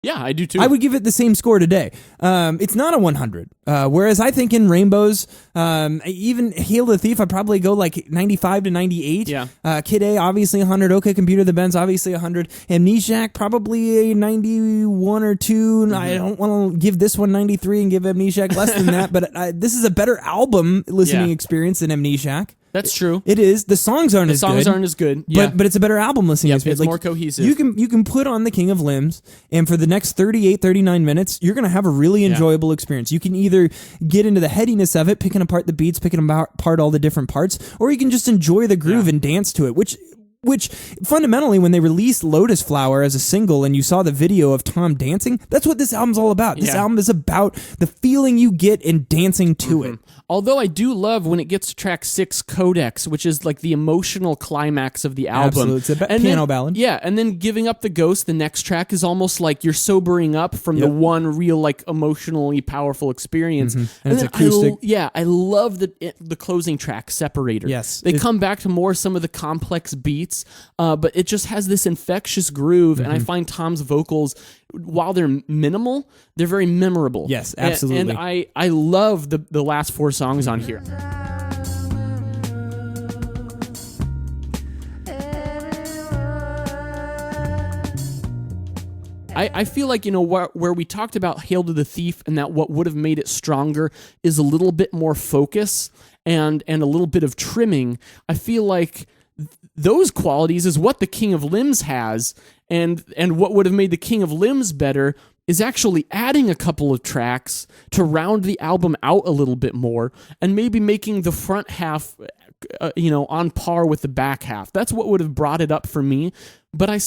Yeah, I do too. I would give it the same score today. It's not a 100. Whereas I think in Rainbows, even Hail to the Thief, I'd probably go like 95 to 98. Yeah. Kid A, obviously 100. OK Computer, The Bends, obviously 100. Amnesiac, probably a 91 or 2. I don't want to give this one 93 and give Amnesiac less than that, but this is a better album listening experience than Amnesiac. That's true. It is. The songs aren't as good. The songs aren't as good. Yeah. But it's a better album listening experience. It's more cohesive. You can put on The King of Limbs, and for the next 38, 39 minutes, you're going to have a really enjoyable experience. You can either get into the headiness of it, picking apart the beats, picking apart all the different parts, or you can just enjoy the groove and dance to it, which fundamentally, when they released Lotus Flower as a single and you saw the video of Tom dancing, that's what this album's all about. This album is about the feeling you get in dancing to it. Although I do love when it gets to track 6, Codex, which is like the emotional climax of the album. Absolutely. It's a piano ballad. Yeah, and then Giving Up the Ghost, the next track, is almost like you're sobering up from the one real, like, emotionally powerful experience. And it's acoustic. I love the closing track, Separator. Yes. They come back to more some of the complex beats, but it just has this infectious groove, and I find Tom's vocals, while they're minimal, they're very memorable. Yes, absolutely. And I love the last 4 songs on here. I feel like, where we talked about Hail to the Thief and that what would have made it stronger is a little bit more focus and a little bit of trimming. I feel like those qualities is what the King of Limbs has, and what would have made the King of Limbs better is actually adding a couple of tracks to round the album out a little bit more, and maybe making the front half, on par with the back half. That's what would have brought it up for me. But I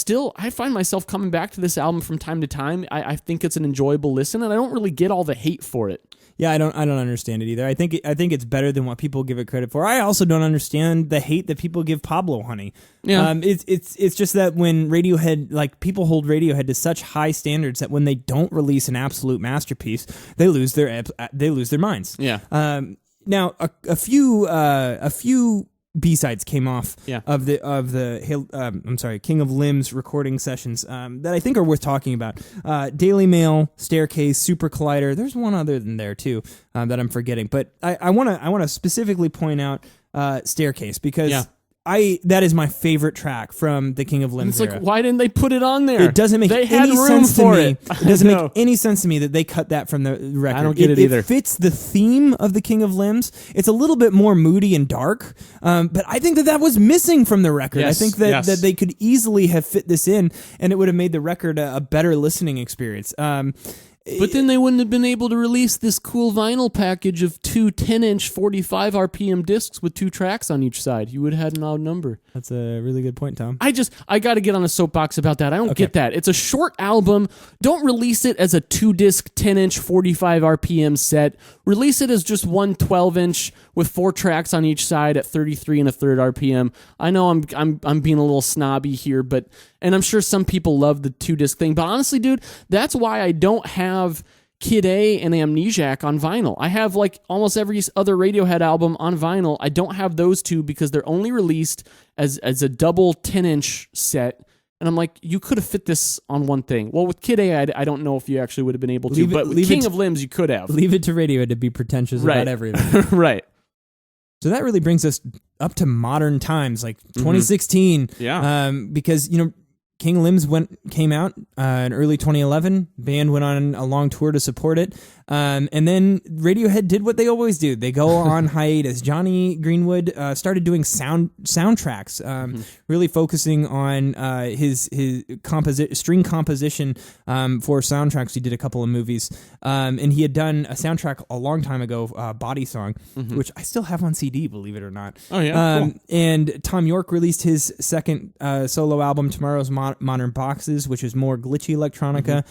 find myself coming back to this album from time to time. I think it's an enjoyable listen, and I don't really get all the hate for it. Yeah, I don't understand it either. I think it's better than what people give it credit for. I also don't understand the hate that people give Pablo Honey. Yeah. It's just that when Radiohead, like, people hold Radiohead to such high standards that when they don't release an absolute masterpiece, they lose their minds. Yeah. Now a few B-sides came off of the King of Limbs recording sessions that I think are worth talking about. Daily Mail, Staircase, Super Collider. There's one other than there too that I'm forgetting, but I want to specifically point out Staircase because that is my favorite track from the King of Limbs It's era. like, why didn't they put it on there? It doesn't make they had any room sense to for me. it. It doesn't make any sense to me that they cut that from the record. I don't get it either. It fits the theme of the King of Limbs. It's a little bit more moody and dark, but I think that was missing from the record. Yes, I think that they could easily have fit this in, and it would have made the record a better listening experience. But then they wouldn't have been able to release this cool vinyl package of 2 10-inch 45 RPM discs with 2 tracks on each side. You would have had an odd number. That's a really good point, Tom. I got to get on a soapbox about that. I don't get that. It's a short album. Don't release it as a 2-disc 10-inch 45 RPM set. Release it as just one 12-inch with 4 tracks on each side at 33 1/3 RPM. I know I'm being a little snobby here, and I'm sure some people love the 2-disc thing, but honestly, dude, that's why I don't have Kid A and Amnesiac on vinyl. I have like almost every other Radiohead album on vinyl. I don't have those 2 because they're only released as a double 10-inch set And I'm like, you could have fit this on one thing. Well, with Kid A, I don't know if you actually would have been able to, but with King of Limbs, you could have. Leave it to Radiohead to be pretentious about everything. Right. So that really brings us up to modern times, like 2016. Yeah. Because, King of Limbs came out in early 2011. Band went on a long tour to support it. And then Radiohead did what they always do. They go on hiatus. Johnny Greenwood started doing soundtracks, really focusing on his string composition for soundtracks. He did a couple of movies. And he had done a soundtrack a long time ago, Body Song, which I still have on CD, believe it or not. Oh, yeah. Cool. And Tom York released his second solo album, Tomorrow's Modern Boxes, which is more glitchy electronica.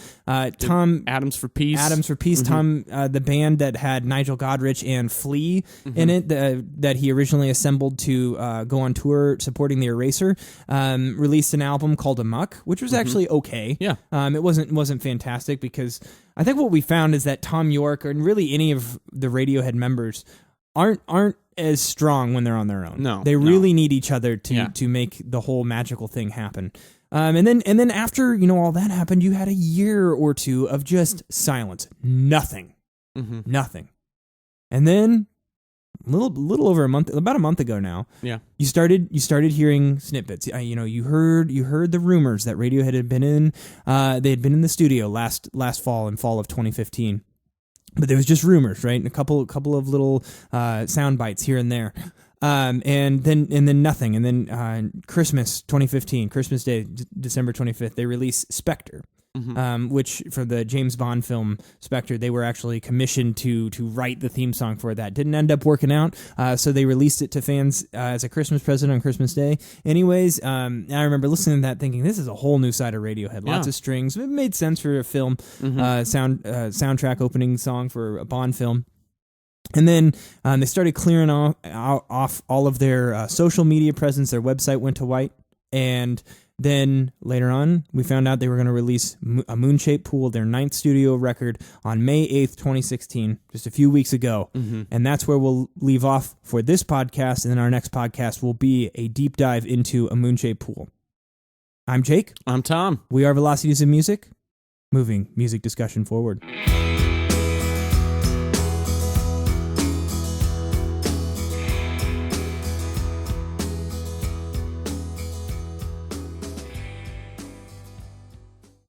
Tom Atoms for Peace. Tom, the band that had Nigel Godrich and Flea in it, that he originally assembled to go on tour supporting the Eraser, released an album called Amok, which was actually okay. Yeah. It wasn't fantastic, because I think what we found is that Tom York, and really any of the Radiohead members, aren't as strong when they're on their own. No, they really need each other to make the whole magical thing happen. And then after all that happened, you had a year or two of just silence, nothing, nothing, and then little over about a month ago now, you started hearing snippets. You heard the rumors that Radiohead had been in. They had been in the studio last fall, in fall of 2015. But there was just rumors, right? And a couple of little sound bites here and there. And then nothing. And then Christmas 2015, Christmas Day, December 25th, they released Spectre, which for the James Bond film Spectre, they were actually commissioned to write the theme song for that. Didn't end up working out, so they released it to fans as a Christmas present on Christmas Day. Anyways, I remember listening to that thinking, this is a whole new side of Radiohead. Lots of strings. It made sense for a film soundtrack opening song for a Bond film. And then they started clearing off all of their social media presence. Their website went to white. And then later on, we found out they were going to release a Moon-Shaped Pool, their 9th studio record, on May 8th, 2016, just a few weeks ago. And that's where we'll leave off for this podcast. And then our next podcast will be a deep dive into a Moon-Shaped Pool. I'm Jake. I'm Tom. We are Velocities of Music, moving music discussion forward.